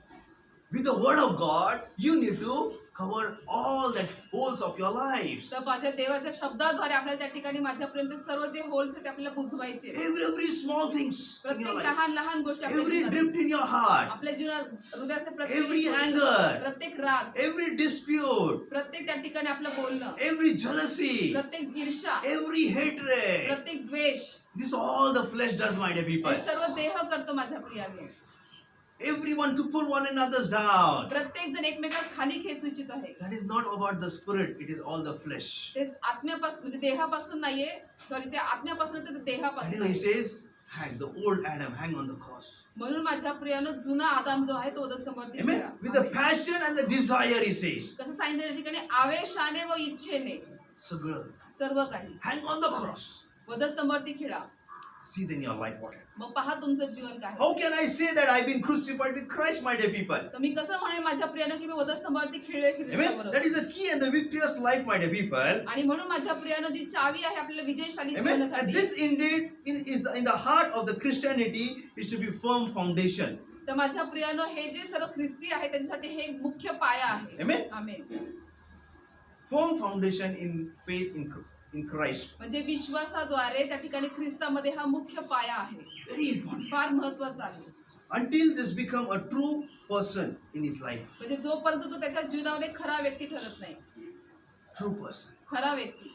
With the word of God, you need to cover all that holes of your lives. तर माझ्या देवाच्या शब्दाद्वारे आपल्याला त्या ठिकाणी माझ्यापर्यंत सर्व जे होल्स आहेत ते आपल्याला बुजवायचे. Every small things in your प्रत्येक life. लहान लहान गोष्टी आपल्या Every जीवनात, drift in your heart. आपल्या जीवनात हृदयातल्या Every प्रत्येक anger. प्रत्येक राग, Every dispute. प्रत्येक त्या ठिकाणी आपलं बोलणं, Every jealousy. प्रत्येक ईर्ष्या, Every hatred. प्रत्येक द्वेष, This all the flesh does, my dear people. हे सर्व देह करतो माझ्या प्रियाने. Everyone to pull one another's down. प्रत्येक जण एकमेकात खाली खेचू इच्छित आहे. That is not about the spirit, it is all the flesh. ते आत्म्यापासून म्हणजे देहापासून नाहीये, सॉरी ते आत्म्यापासून तर ते That is देहापासून why he आहे. says, hang the old Adam, hang on the cross. म्हणून माझ्या प्रियानं जुना आदाम जो आहे तो वधस्तंभावरती Amen. खिळा. With the passion and the desire, he says. कसं सांगितलं त्या ठिकाणी आवेशाने व इच्छेने Sagala, सर्व काही hang on the cross. वधस्तंभावरती खिळा. See then your life what happens. मग पहा तुमचं जीवन काय. How can I say that I've been crucified with Christ, my dear people? तर मी कसं म्हणेन माझ्या प्रियानं की मी वधस्तंभावरती खिळले Amen. ख्रिस्ताबरोबर. That is the key and the victorious life, my dear people. आणि म्हणून माझ्या प्रियानं जी चावी आहे आपल्याला विजयशाली Amen. And जीवनासाठी, this indeed is in the heart of the Christianity is to be firm foundation. तर माझ्या प्रियानं हे जे सर्व ख्रिस्ती आहे त्यांच्यासाठी हे मुख्य पाया आहे. Amen. Amen. Firm foundation in faith in Christ. म्हणजे विश्वासाद्वारे त्या ठिकाणी ख्रिस्तामध्ये हा मुख्य पाया आहे. Very important. फार महत्वाचा आहे. Until this become a true person in his life. म्हणजे जोपर्यंत तो त्याच्या जीवनामध्ये खरा व्यक्ती ठरत नाही. True person. खरा व्यक्ती.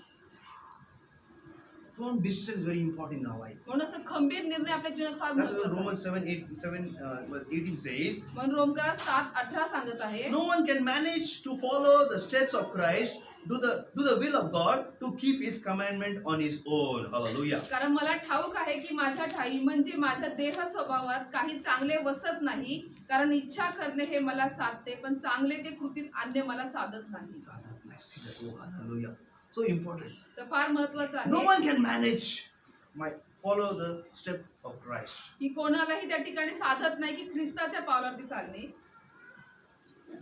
Firm decision is very important in our life. म्हणून असं खंबीर निर्णय आपल्या जीवनात फार That's what महत्वाचा Romans आहे. 7 verse 18 says. म्हणून रोमकरात 7:18 सांगत आहे. No one can manage to follow the steps of Christ do the will of God to keep His commandment on His own. Hallelujah. कारण मला ठाऊक आहे की माझ्या ठाई म्हणजे माझ्या देह स्वभावात काही चांगले वसत नाही, कारण इच्छा करणे हे मला साधते, पण चांगले ते कृतीत आणणे मला साधत नाही. See that? Oh, hallelujah. So important. तर फार महत्वाचं No आहे one can manage follow the step of Christ. की कोणालाही त्या ठिकाणी साधत नाही की ख्रिस्ताच्या पावलावरती चालणे,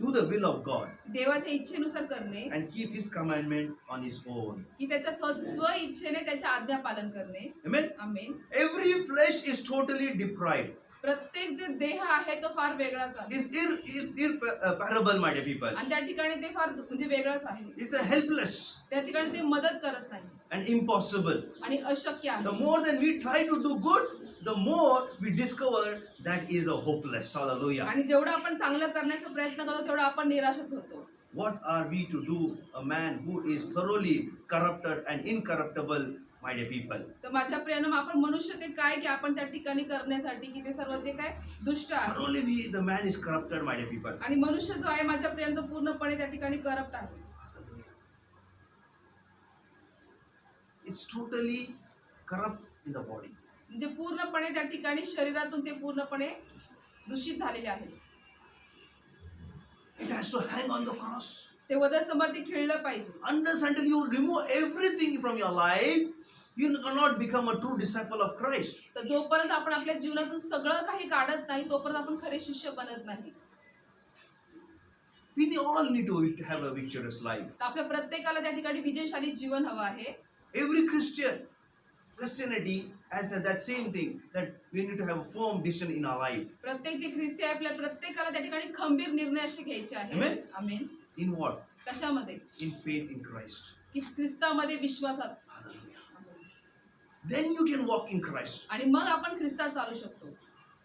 Do the will of God देवाच्या इच्छेनुसार करणे, and keep His commandment on His own. की त्याच्या स्व इच्छेने त्याच्या आज्ञा पालन करणे. Amen. Amen. Every flesh is totally deprived. प्रत्येक जे देह आहे तो फार वेगळाच आहे It's irreparable, my dear people. आणि त्या ठिकाणी ते फार म्हणजे वेगळंच आहे. It's a helpless त्या ठिकाणी ते मदत करत नाही and impossible. आणि अशक्य The आहे. more than we try to do good, the more we discover that is a hopeless. Hallelujah. आणि जेवढं आपण चांगलं करण्याचा प्रयत्न करतो तेवढं आपण निराशच होतो. What are we to do? A man who is thoroughly corrupted and incorruptible, my dear people. तर माझ्या प्रियानं आपण मनुष्य ते काय की आपण त्या ठिकाणी करण्यासाठी की ते सर्व जे काय दुष्ट आहे Thoroughly the man is corrupted, my dear people. आणि मनुष्य जो आहे माझ्या प्रियानं तो पूर्णपणे त्या ठिकाणी करप्ट आहे. Hallelujah. It's totally corrupt in the body. म्हणजे पूर्णपणे त्या ठिकाणी शरीरातून ते पूर्णपणे दूषित झालेले आहे. It has to hang on the cross. ते वधस्तंभावरती खिळलं पाहिजे. Until you remove everything from your life, you cannot become a true disciple of Christ. तर जोपर्यंत आपण आपल्या जीवनातून सगळं काही काढत नाही तोपर्यंत आपण खरे शिष्य बनत नाही. We all need to have a victorious life. तर आपल्या प्रत्येकाला त्या ठिकाणी विजयशाली जीवन हवं आहे. Every Christianity has that same thing, that we need to have a firm decision in our life. प्रत्येक जे ख्रिस्ती आहे आपल्या प्रत्येकाला त्या ठिकाणी खंबीर निर्णय असे घ्यायचे आहे. Amen. आमेन. In what? कशामध्ये? In faith in Christ. की ख्रिस्तामध्ये विश्वासात. Hallelujah. Then you can walk in Christ. आणि मग आपण ख्रिस्तात चालू शकतो.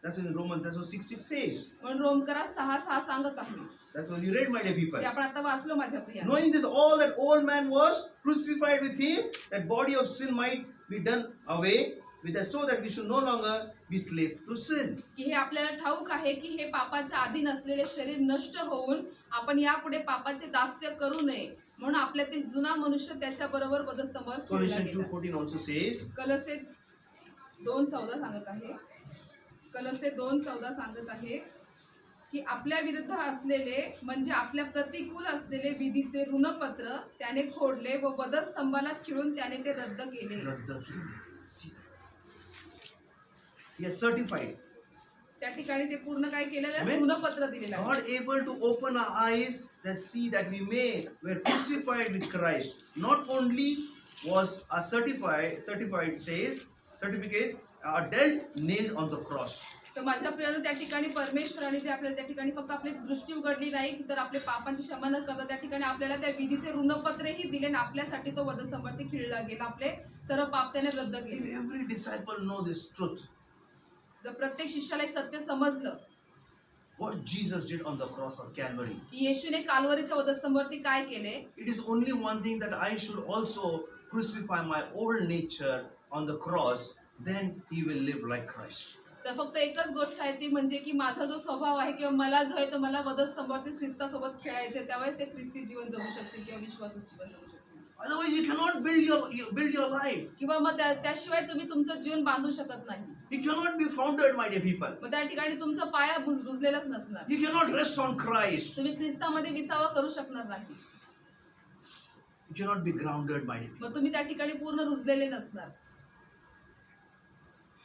That's in Romans, that's what 6:6 says. म्हणून रोमकरा 6:6 सांगत आहे. That's what you read, my dear people. ते आपण आता वाचलो माझ्या Priya. Knowing this, all that old man was crucified with him, that body of sin might be done away with us, so that we should no longer be slave to sin. की हे आपल्याला ठाऊक आहे की हे पापाच्या अधीन असलेले शरीर नष्ट होऊन आपण यापुढे पापाचे दास्य करू नये, म्हणून आपल्यातील जुना मनुष्य त्याच्या बरोबर वधस्तंभावर खिळला Colossians गेला. 2:14 also says, कलसे 2:14 सांगत आहे. कलसे 2:14 सांगत आहे की आपल्या विरुद्ध असलेले म्हणजे आपल्या प्रतिकूल असलेले विधीचे ऋणपत्र त्याने फोडले व वधस्तंभाला खिळून त्याने ते रद्द केले. see that. He has certified. त्या ठिकाणी ते पूर्ण काय केलेलं आहे? Amen. ऋणपत्र दिलेलं आहे. God able to open our eyes that see that we were crucified with Christ. Not only was our certificates are dealt nailed on the cross. तर माझ्या प्रियानं त्या ठिकाणी परमेश्वराने जे आपल्याला त्या ठिकाणी फक्त आपली दृष्टी उघडली नाही तर आपले पापांची क्षमा न करता त्या ठिकाणी आपल्याला त्या विधीचे ऋणपत्रही दिले आणि आपल्यासाठी तो वधस्तंभावरती खिळला गेला. आपले सर्व पाप त्याने रद्द If केले. every disciple know this truth, जर प्रत्येक शिष्याला हे सत्य समजलं what Jesus did on the cross of Calvary, की येशूने कालवरीच्या वधस्तंभावरती काय केले, it is only one thing, that I should also crucify my old nature on the cross, then he will live like Christ. तर फक्त एकच गोष्ट आहे ती म्हणजे की माझा जो स्वभाव आहे किंवा मला जो आहे तो मला वधस्तंभावरती ख्रिस्तासोबत खेळायचे, त्यावेळेस ते ख्रिस्ती जीवन जगू शकते किंवा विश्वासू जीवन जगू शकते. Otherwise, you cannot build your life. किंवा मग त्याशिवाय तुम्ही तुमचं जीवन बांधू शकत नाही. You cannot be founded, my dear people. मग त्या ठिकाणी तुमचा पाया रुजलेलाच नसणार. You cannot rest on Christ. तुम्ही ख्रिस्तामध्ये विसावा करू शकणार नाही. You cannot be grounded, my dear people. मग तुम्ही त्या ठिकाणी पूर्ण रुजलेले नसणार.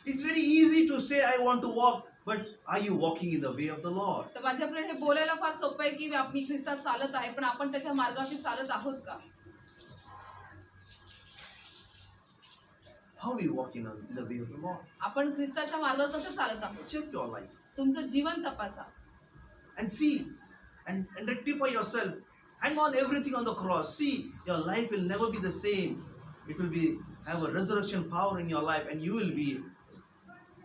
It's very easy to say, I want to walk, but are you walking in the way of the Lord? तर माझ्याकडे हे बोलायला फार सोपं आहे की मी ख्रिस्तात चालत आहे, पण आपण त्याच्या मार्गावरती चालत आहोत का? How do you walk in the way of the Lord? आपण ख्रिस्ताच्या मार्गावर कसं चालत आहोत? Check your life तुमचं जीवन तपासा and see and rectify yourself. Hang on everything on the cross. See, your life will never be the same. It will have a resurrection power in your life, and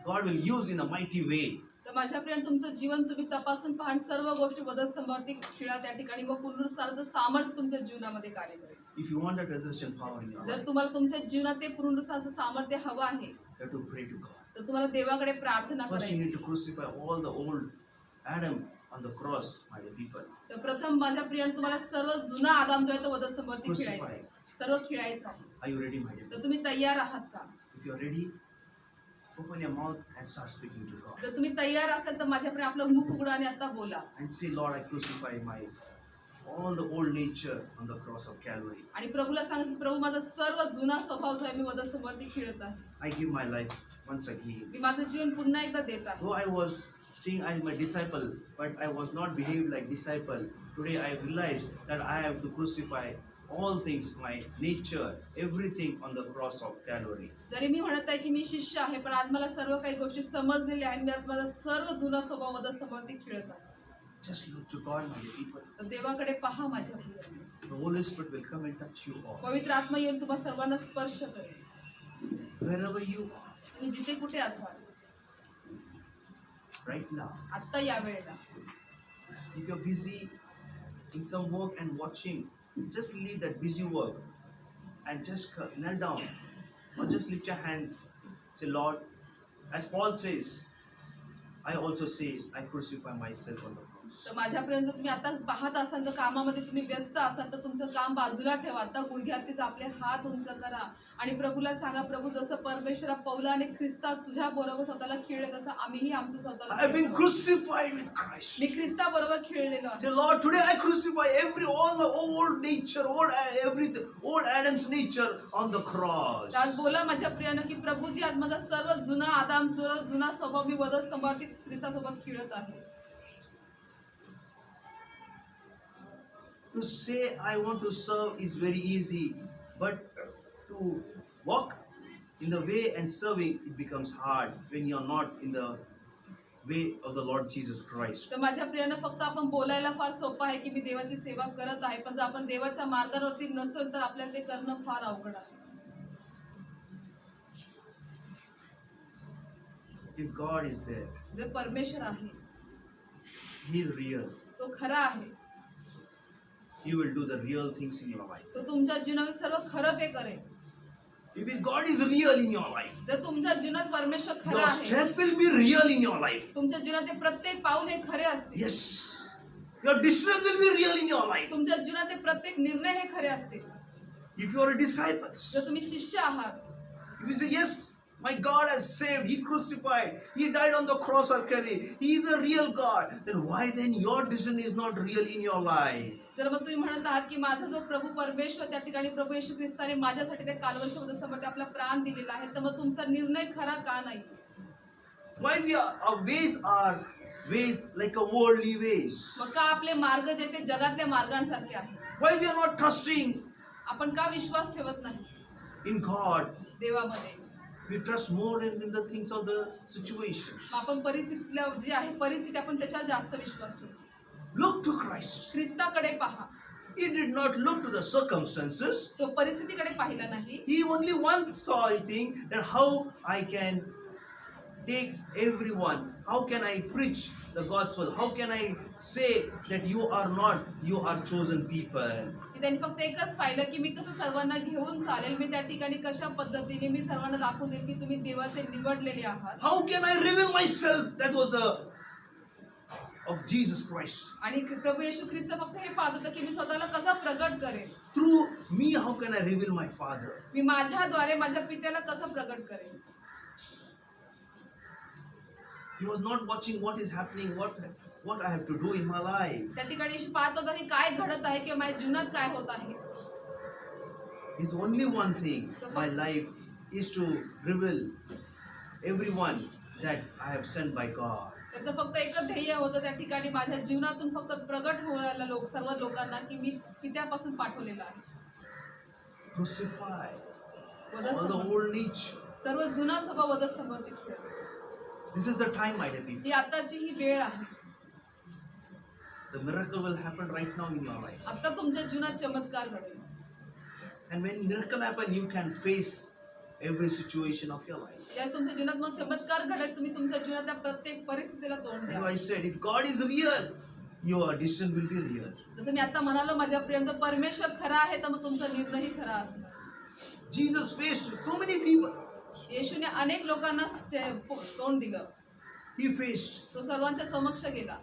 God will use in a mighty way. तर माझ्या प्रियानं तुमचं जीवन तुम्ही तपासून पाहून सर्व गोष्टी वधस्तंभावरती खिळा त्या ठिकाणी, मग पुनरुत्थानाचं सामर्थ्य तुमच्या जीवनामध्ये कार्य करेल. If you want that resurrection power in your जर life, तुम्हाला तुमच्या जीवनात ते पुनरुत्थानाचं सामर्थ्य हवं आहे you have to pray to God. तर तुम्हाला देवाकडे प्रार्थना First, you करायची. need to crucify all the old Adam on the cross, my dear people. तर प्रथम माझ्या प्रियाने तुम्हाला सर्व जुना आदाम जो आहे तो वधस्तंभावरती Crucify. खिळायचा आहे. सर्व खिळायचं आहे. Are you ready, my dear तर people? तुम्ही तयार आहात का? If you are ready, open your mouth and start speaking to God. जर तुम्ही तयार असाल तर माझ्याकडे आपलं मुख उघडा आणि आता बोला. And say, Lord, I crucify all the old nature on the cross of Calvary. आणि प्रभूला सांगा की प्रभू माझा सर्व जुना स्वभाव जो आहे मी वधस्तंभावरती खिळत आहे. I give my life once again. मी माझं जीवन पुन्हा एकदा देत आहे. Though I was saying I am a disciple, but I was not behaved like disciple. Today I realized that I have to crucify all things, my nature, everything on the cross of Calvary. जरी मी म्हणत आहे की मी शिष्य आहे पण आज मला सर्व काही गोष्टी समजलेल्या आहेत. मी आज माझा सर्व जुना स्वभाव वधस्तंभावरती खिळत आहे. Just look to God, my dear people. तर देवाकडे पहा माझ्या प्रियाने. The Holy Spirit will come and touch you all. पवित्र आत्मा येऊन तुम्हा सर्वांना स्पर्श करेल. Wherever you are, तुम्ही जिथे कुठे असाल right now. आत्ता या वेळेला If you're busy in some work and watching, just leave that busy work and just kneel down or just lift your hands. Say, Lord, as Paul says, I also say, I crucify myself on the cross. तर माझ्या प्रियांनो, जर तुम्ही आता पाहत असाल तर कामामध्ये तुम्ही व्यस्त असाल तर तुमचं काम बाजूला ठेवा. आता गुडघ्यावरतीच आपले हात उंच करा आणि प्रभूला सांगा, प्रभू जसं परमेश्वरा पौला आणि ख्रिस्ता तुझ्या बरोबर स्वतःला खिळले तसं आम्हीही आमचं स्वतःला I've been खिळतो. crucified with Christ. मी ख्रिस्ता बरोबर खिळलेलो आहे. Say, Lord, today I crucify all my old nature, everything, old Adam's nature on the cross. तर आज बोला माझ्या प्रियानं की प्रभूजी आज माझा सर्व जुना आदाम जुना स्वभाव मी वधस्तंभावरती ख्रिस्तासोबत खिळत आहे. To say I want to serve is very easy, but to walk in the way and serving, it becomes hard when you are not in the way of the Lord Jesus Christ. तर माझ्या प्रियानं फक्त आपण बोलायला फार सोपं आहे की मी देवाची सेवा करत आहे, पण जर आपण देवाच्या मार्गावरती नसेल तर आपल्याला ते करणं फार अवघड आहे. If God is there, जे परमेश्वर आहे He is real. तो खरा आहे. He will do the real things in your life. तो तुमच्या जीवनात सर्व खरं ते करेल. If God is real in your life, जर तुमच्या जीवनात परमेश्वर खरा your आहे, step will be real in your life. तुमच्या जीवनात प्रत्येक पाऊल हे खरे असतील. Yes. Your decision will be real in your life. तुमच्या जीवनात प्रत्येक निर्णय हे खरे असतील. If you are a disciple, जर तुम्ही शिष्य आहात, if you say, yes, my God has saved, He crucified, He died on the cross of Calvary, He is a real God, then why then your decision is not real in your life? जर मग तुम्ही म्हणत आहात की माझा जो प्रभू परमेश्वर त्या ठिकाणी प्रभू येशू ख्रिस्ताने माझ्यासाठी त्या कालवरच्या वधस्तंभावरती आपला प्राण दिलेला आहे, तर मग तुमचा निर्णय खरा का नाही? Why our ways are ways like a worldly ways? मग का आपले मार्ग जे ते जगातल्या मार्गांसारखे आहेत? Why we are not trusting आपण का विश्वास ठेवत नाही in God? देवामध्ये? We trust more in the things of the situations. मग आपण परिस्थितीला जे आहे परिस्थिती आपण त्याच्यावर जास्त विश्वास ठेवतो. Look to Christ. ख्रिस्ताकडे पहा. He did not look to the circumstances. तो परिस्थितीकडे पाहिला नाही. He only once saw a thing that how I can take everyone, how can I preach the gospel, how can I say that you are chosen people. की त्यांनी फक्त एकच पाहिलं की मी कसं सर्वांना घेऊन चालेल, मी त्या ठिकाणी कशा पद्धतीने मी सर्वांना दाखवून देईल की तुम्ही देवाचे निवडलेले आहात. How can I reveal myself? That was the of Jesus Christ. आणि प्रभू येशू ख्रिस्त फक्त हे पाहत होतं की मी स्वतःला कसं प्रगट करेल. Through me, how can I reveal my Father? मी माझ्याद्वारे माझ्या पित्याला कसं प्रगट करेल. He was not watching what is happening, what I have to do in my life. त्या ठिकाणी येशू पाहत होता की काय घडत आहे किंवा माझ्या जीवनात काय होत आहे. His only one thing, my life is to reveal everyone that I have sent by God. त्याचं फक्त एकच ध्येय होतं त्या ठिकाणी माझ्या जीवनातून फक्त प्रगट व्हायला सर्व लोकांना की मी पित्यापासून पाठवलेला आहे. Crucify all the वधस्तंभ old nature. सर्व जुना स्वभाव वधस्तंभावरती ठेवा. This is the time, my dear people. ही आताची ही वेळ आहे. The miracle will happen right now in your life. आता तुमच्या जीवनात चमत्कार घडेल. And when miracle happen, you can face every situation of your life. याच तुमच्या जीवनात मग चमत्कार घडेल. तुम्ही तुमच्या जीवनातल्या प्रत्येक परिस्थितीला तोंड As द्या. I said, if God is real, your decision will be real. जसं मी आता म्हणालो माझ्या प्रियांचा परमेश्वर खरा आहे तर मग तुमचा निर्णयही खरा असणार. Jesus faced so many people. येशूने अनेक लोकांना तोंड दिलं. He faced. तो सर्वांच्या समक्ष गेला.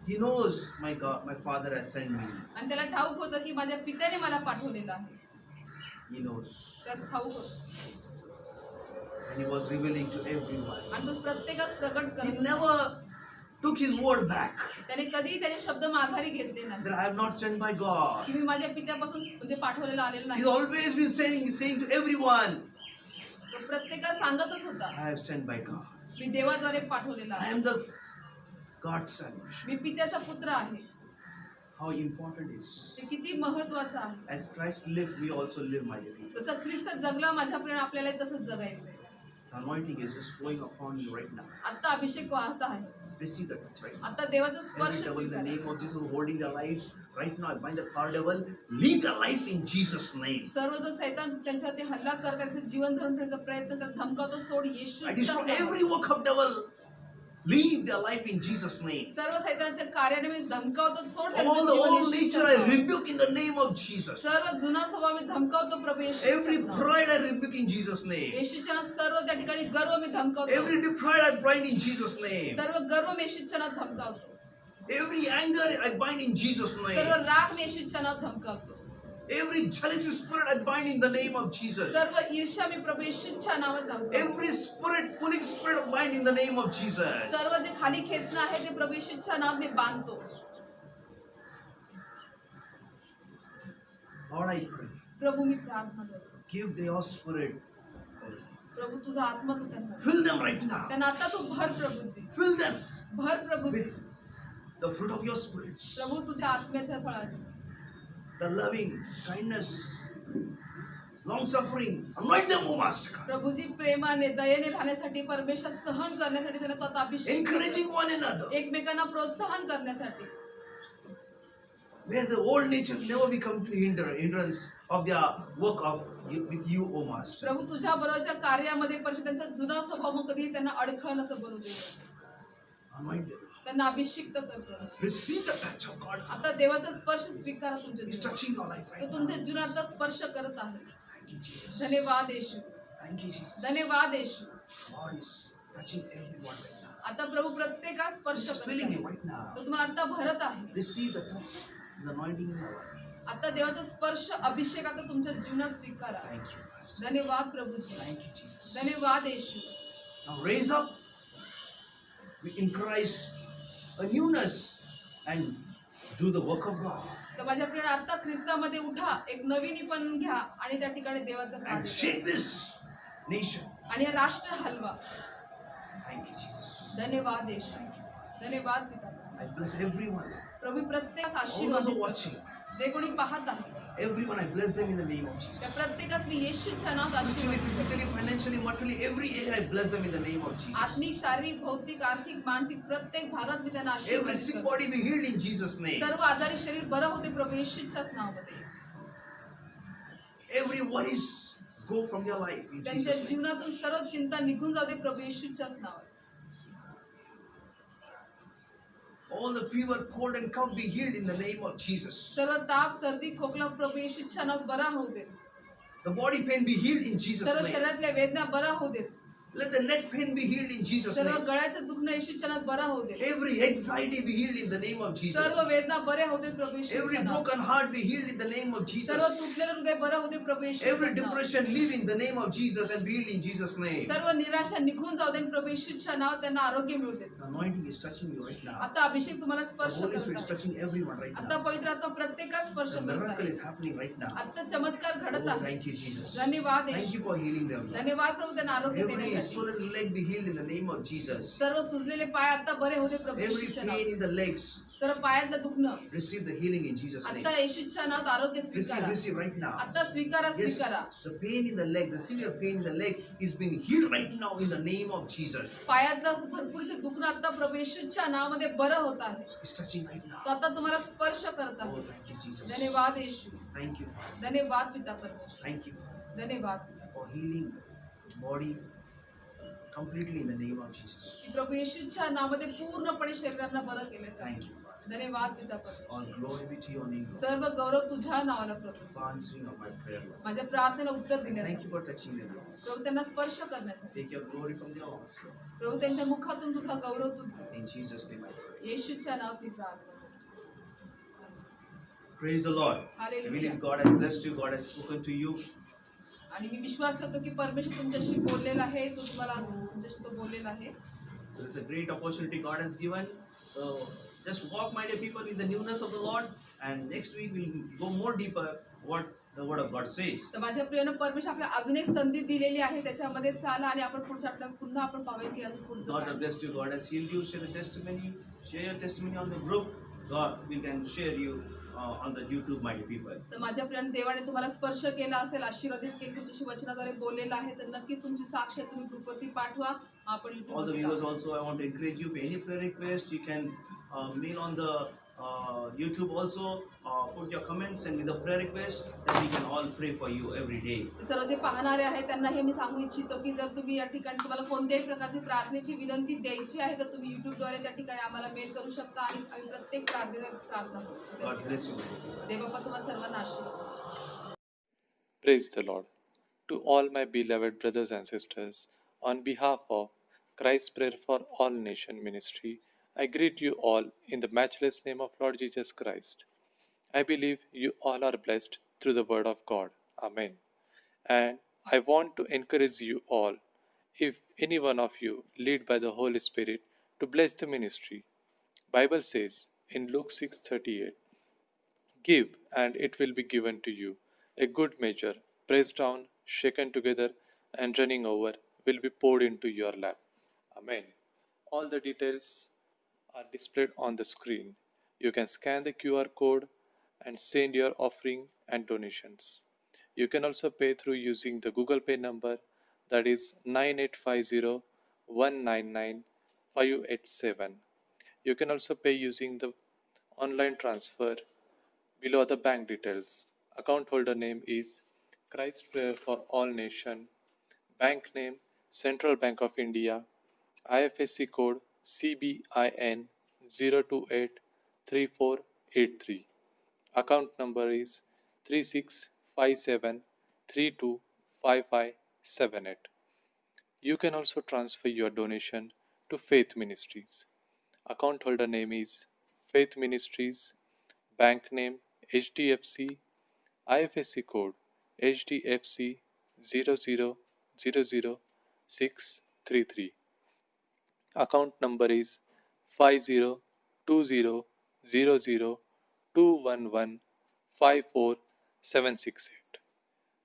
He knows my God, my Father has sent me. आणि त्याला ठाऊक होतं की माझ्या पित्याने मला पाठवलेलं आहे. He knows. त्यास ठाऊक होतं And he was revealing to everyone. आणि तो प्रत्येकास प्रकट He करत never took his word back. त्याने कधीही त्याचे शब्द माघारी घेतले नाही That I am not sent by God. की मी माझ्या पित्यापासून म्हणजे पाठवलेलं आलेलं He's नाही. always been saying to everyone, तो प्रत्येकास सांगतच होता I have sent by God. मी देवाद्वारे पाठवलेला I आहे. am the God's son. मी पित्याचा पुत्र आहे. How important it is. ते किती महत्वाचं आहे. As Christ lived, we also live, my dear people. जसं ख्रिस्त जगला माझ्यापर्यंत आपल्याला तसंच जगायचंय. The anointing is just flowing upon you right now. आता अभिषेक वाहत आहे. Receive the touch right now. आता देवाचा Every स्पर्श devil in the स्वीकारा. name of Jesus who holding their lives right now, I bind the power devil. Leave their life in Jesus' name. सर्व जो सैतान त्यांच्यावरती हल्ला करत आहे, त्याचं जीवन धरून ठेवण्याचा प्रयत्न करत धमकावतो, सोड येशू I destroy every work of devil. Leave their life in Jesus' name. सर्व सैतानाच्या कार्याने मी धमकावतो, सोड All त्यांचं the Jeevan old येशूच्या nature I नावात. rebuke in the name of Jesus. सर्व जुना स्वभाव मी धमकावतो प्रभू येशूच्या Every नावात. pride I rebuke in Jesus' name. येशूच्या सर्व त्या ठिकाणी गर्व मी धमकावतो. Every pride I bind in Jesus' name. सर्व गर्व मी येशूच्या नावात धमकावतो. Every anger I bind in Jesus' सर्व name. राग मी येशूच्या नावात धमकावतो. Every jealousy spirit I bind in the name of Jesus. सर्व ईर्ष्या मी प्रभू येशूच्या नावात धमकावतो. Every spirit, pulling spirit I bind in the name of Jesus. सर्व जे खाली खेचणं आहे ते प्रभू येशूच्या नावात मी बांधतो. Lord, I pray. प्रभू मी प्रार्थना करतो. Give their spirit. प्रभू तुझा आत्मा तू त्यांना Fill them right now. त्यांना आता तू भर प्रभूजी. Fill them भर Prabhuji. with the fruit of your spirits. प्रभू तुझ्या आत्म्याच्या फळाचे. The loving, kindness, long suffering. Anoint them, O Master God. Prabhuji प्रेमाने दयेने राहण्यासाठी परमेश्वर सहन करण्यासाठी त्यांना तो आता अभिषेक Encouraging one another. एकमेकांना प्रोत्साहन करण्यासाठी. Where the old nature never become to hindrance of their work with you, O Master. प्रभू तुझ्या बरोबरच्या कार्यामध्ये परिषदेचा जुना स्वभाव मग कधी त्यांना अडखळ नसं बनू दे. Anoint them. त्यांना अभिषिक्त करतो. Receive the touch of God. आता देवाचा स्पर्श स्वीकारा तुमच्या It's जीवनात. touching your life तो right now. तुमच्या जीवनात आता स्पर्श करत आहे. Thank you, Jesus. धन्यवाद येशू. Thank you, Jesus. धन्यवाद येशू. God is touching everyone right now. आता प्रभू प्रत्येकास स्पर्श He's करत filling you आहे. right now. तो तुम्हाला आता भरत आहे. Receive the touch, the anointing in your life. आता देवाचा स्पर्श अभिषेक आता तुमच्या जीवनात स्वीकारा. Thank you, Master. धन्यवाद प्रभूजी. Thank you, Jesus. धन्यवाद येशू. Now raise up in Christ a newness and do the work of God. तर माझ्या प्रिय आता ख्रिस्तामध्ये उठा, एक नवीनीपण घ्या आणि त्या ठिकाणी देवाचं कार्य And करा. shake this nation. आणि हे राष्ट्र हलवा. Thank you, Jesus. धन्यवाद येशू. धन्यवाद पिता. I bless everyone. प्रभू प्रत्येक All those who आशीर्वाद are watching, जे कोणी पाहत आहे everyone, I bless them in the name of Jesus. त्या प्रत्येकास मी येशूच्या नावात Spiritually, आशीर्वाद देतो. physically, financially, materially, every area I bless them in the name of Jesus. आत्मिक, शारीरिक, भौतिक, आर्थिक, मानसिक प्रत्येक भागात मी त्यांना Every आशीर्वाद sick करतो. body be healed in Jesus' name. सर्व आजारी शरीर बरं होते प्रभू येशूच्याच नावामध्ये. Every worries go from your life in त्यांच्या Jesus' name. जीवनातून सर्व चिंता निघून जाऊ दे प्रभू येशूच्याच नावात. All the fever, cold and cough be healed in the name of Jesus. सर्व ताप, सर्दी, खोकला प्रभू येशूच्या नावात बरा होऊ दे. The body pain be healed in Jesus' सर्व name. शरीरातल्या वेदना बरा होऊ देत. Let the neck pain be healed in Jesus' सर्व name. गळ्याचं दुखणं येशूच्या नावात बरा होऊ दे. Every anxiety be healed in the name of Jesus. सर्व वेदना बरे होऊ दे प्रभू Every येशूच्या नावात. broken heart be healed in the name of Jesus. सर्व तुटलेलं हृदय बरं होऊ दे प्रभू येशूच्या Every नावात. depression leave in the name of Jesus and be healed in Jesus' name. सर्व निराशा निघून जाऊ दे प्रभू येशूच्या नावात त्यांना आरोग्य मिळू दे. The anointing is touching you right now. आता अभिषेक तुम्हाला The स्पर्श Holy Spirit is करत आहे. touching everyone right आता now. पवित्र आत्मा प्रत्येकास स्पर्श The करत miracle is आहे. happening right now. आता चमत्कार घडत Oh, आहे. thank you, Jesus. धन्यवाद Thank Yeshu. you for healing them. Lord. धन्यवाद प्रभू त्यांना आरोग्य Every देण्यासाठी. swollen leg be healed in the name of Jesus. सर्व सुजलेले पाय आता बरे होते प्रभू Every येशूच्या pain नावात. in the legs, सर्व पायातलं दुखणं receive the healing in Jesus' name. आता येशूच्या नावात आरोग्य स्वीकारा. Receive right now. आता स्वीकारा Yes, स्वीकारा. the pain in the leg, the severe pain in the leg is being healed right now in the name of Jesus. पायातलं भरपूरचे दुखणं आता प्रभू येशूच्या नावामध्ये बरं होत आहे. It's touching right तो now. आता तुम्हाला स्पर्श करत Oh, आहे. thank you, Jesus. धन्यवाद येशू. Thank you, Father. धन्यवाद पिता परमेश्वर. Thank you, Father, धन्यवाद for healing body completely in the name of Jesus. की प्रभू येशूच्या नावामध्ये पूर्णपणे शरीरांना बरं केलं जाईल. Thank you, Father. धन्यवाद पिता प्रभू. All glory be to your name, Lord, सर्व गौरव तुझ्या नावाला प्रभू. for answering of my prayer, Lord. माझ्या प्रार्थनेला उत्तर Thank you देण्यासाठी for touching them, Lord. प्रभू त्यांना स्पर्श करण्यासाठी Take your glory from their hearts, Lord. प्रभू त्यांच्या मुखातून तुझा गौरव तू घे. In Jesus' name I pray. येशूच्या नावात मी प्रार्थना करतो. Praise the Lord. I Hallelujah. believe God has blessed you, God has spoken to you. आणि मी विश्वास करतो की परमेश्वर तुमच्याशी बोललेला आहे. तो तुम्हाला आज तुमच्याशी तो बोललेला आहे. So it's a great opportunity God has given. So just walk, my dear people, in the newness of the Lord. And next week we'll go more deeper what the Word of God says. तर माझ्या प्रियानं परमेश्वर आपल्याला अजून एक संधी दिलेली आहे. त्याच्यामध्ये चाला आणि आपण पुढच्या आठवड्यात पुन्हा आपण पाहूया की अजून पुढचं God काय. has blessed you. God has healed you. Share a testimony. Share your testimony on the group. God, we can share you on the YouTube, my dear people. तर माझ्या प्रियानं देवाने तुम्हाला स्पर्श केला असेल, आशीर्वादित केले, तुमच्याशी वचनाद्वारे बोललेलं आहे, तर नक्कीच तुमची साक्ष तुम्ही ग्रुपवरती पाठवा. आपण All the युट्यूबवरती viewers टाकू. also, I want to encourage you. For any prayer request, you can mail on the YouTube also. Put your comments and with the prayer request, then we can all pray for you every day. सर्व जे पाहणारे आहेत त्यांना हे मी सांगू इच्छितो की जर तुम्ही या ठिकाणी तुम्हाला कोणत्याही प्रकारची प्रार्थनेची विनंती द्यायची आहे तर तुम्ही युट्यूबद्वारे त्या ठिकाणी आम्हाला मेल करू शकता आणि आम्ही प्रत्येक प्रार्थनेला प्रार्थना God करू. bless you. देवबापा तुम्हाला सर्वांना आशीर्वाद. Praise the Lord. To all my beloved brothers and sisters, on behalf of Christ's Prayer for All Nation Ministry, I greet you all in the matchless name of Lord Jesus Christ. I believe you all are blessed through the Word of God. Amen. And I want to encourage you all, if any one of you lead by the Holy Spirit, to bless the ministry. Bible says in Luke 6:38, give, and it will be given to you. A good measure, pressed down, shaken together, and running over, will be poured into your lap. Amen. All the details are displayed on the screen. You can scan the QR code and send your offering and donations. You can also pay through using the Google Pay number, that is 9850 199 587. You can also pay using the online transfer. Below are the bank details. Account holder name is Christ Prayer for All Nation. Bank name Central Bank of India. IFSC code CBIN 0283483. Account number is 3657325578. You can also transfer your donation to Faith Ministries. Account holder name is Faith Ministries. Bank name HDFC. IFSC code HDFC 0000633. Account number is 50200021154768.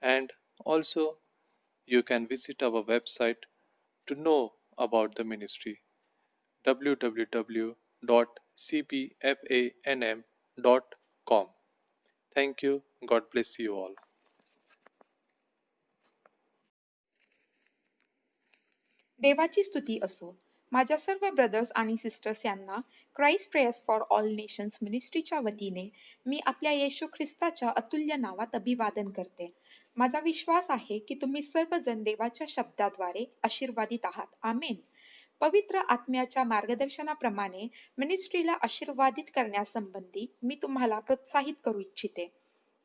And also you can visit our website to know about the ministry, www.cpfanm.com. Thank you. God bless you all. देवाची स्तुती असो. माझ्या सर्व brothers आणि sisters यांना Christ Prayers for All Nations मिनिस्ट्रीच्या वतीने मी आपल्या येशू ख्रिस्ताच्या अतुल्य नावात अभिवादन करते. माझा विश्वास आहे की तुम्ही सर्वजण देवाच्या शब्दाद्वारे आशीर्वादित आहात. आमेन. पवित्र आत्म्याच्या मार्गदर्शनाप्रमाणे मिनिस्ट्रीला आशीर्वादित करण्यासंबंधी मी तुम्हाला प्रोत्साहित करू इच्छिते.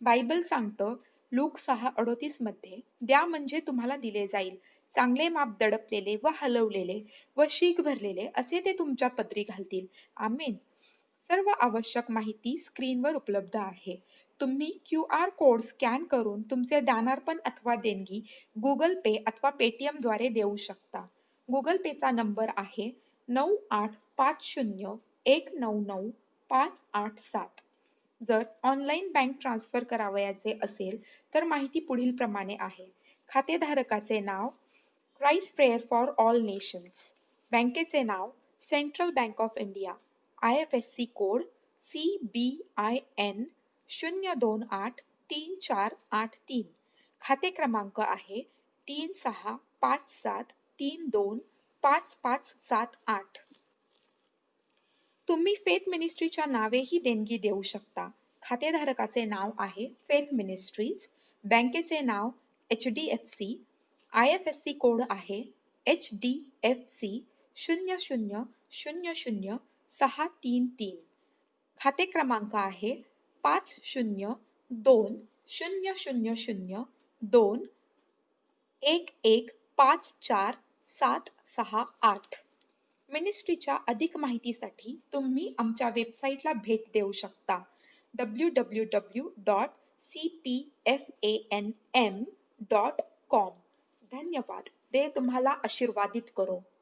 बायबल सांगतं लूक 6:38 मध्ये, द्या म्हणजे तुम्हाला दिले जाईल, चांगले माप दडपलेले व हलवलेले व शीग भरलेले असे ते तुमच्या पदरी घालतील. आमेन. सर्व आवश्यक माहिती स्क्रीनवर उपलब्ध आहे. तुम्ही QR कोड स्कॅन करून तुमचे दानार्पण अथवा देणगी गुगल पे अथवा पेटीएम द्वारे देऊ शकता. गुगल पेचा नंबर आहे 9850199587. जर ऑनलाईन बँक ट्रान्सफर करावयाचे असेल तर माहिती पुढील प्रमाणे आहे. खातेधारकाचे नाव Christ Prayer for All Nations. बँकेचे नाव Central Bank of India. IFSC code CBIN 0283483. खाते क्रमांक आहे 3657325578. तुम्ही फेथ मिनिस्ट्रीच्या नावेही देणगी देऊ शकता. खातेधारकाचे नाव आहे फेथ मिनिस्ट्रीज. बँकेचे नाव HDFC. IFSC कोड आहे HDFC 0000633. खाते क्रमांक आहे 50200021154768. मिनिस्ट्रीच्या अधिक माहितीसाठी तुम्ही आमच्या वेबसाईटला भेट देऊ शकता www.cpfanm.com. धन्यवाद. देव तुम्हाला आशीर्वादित करो.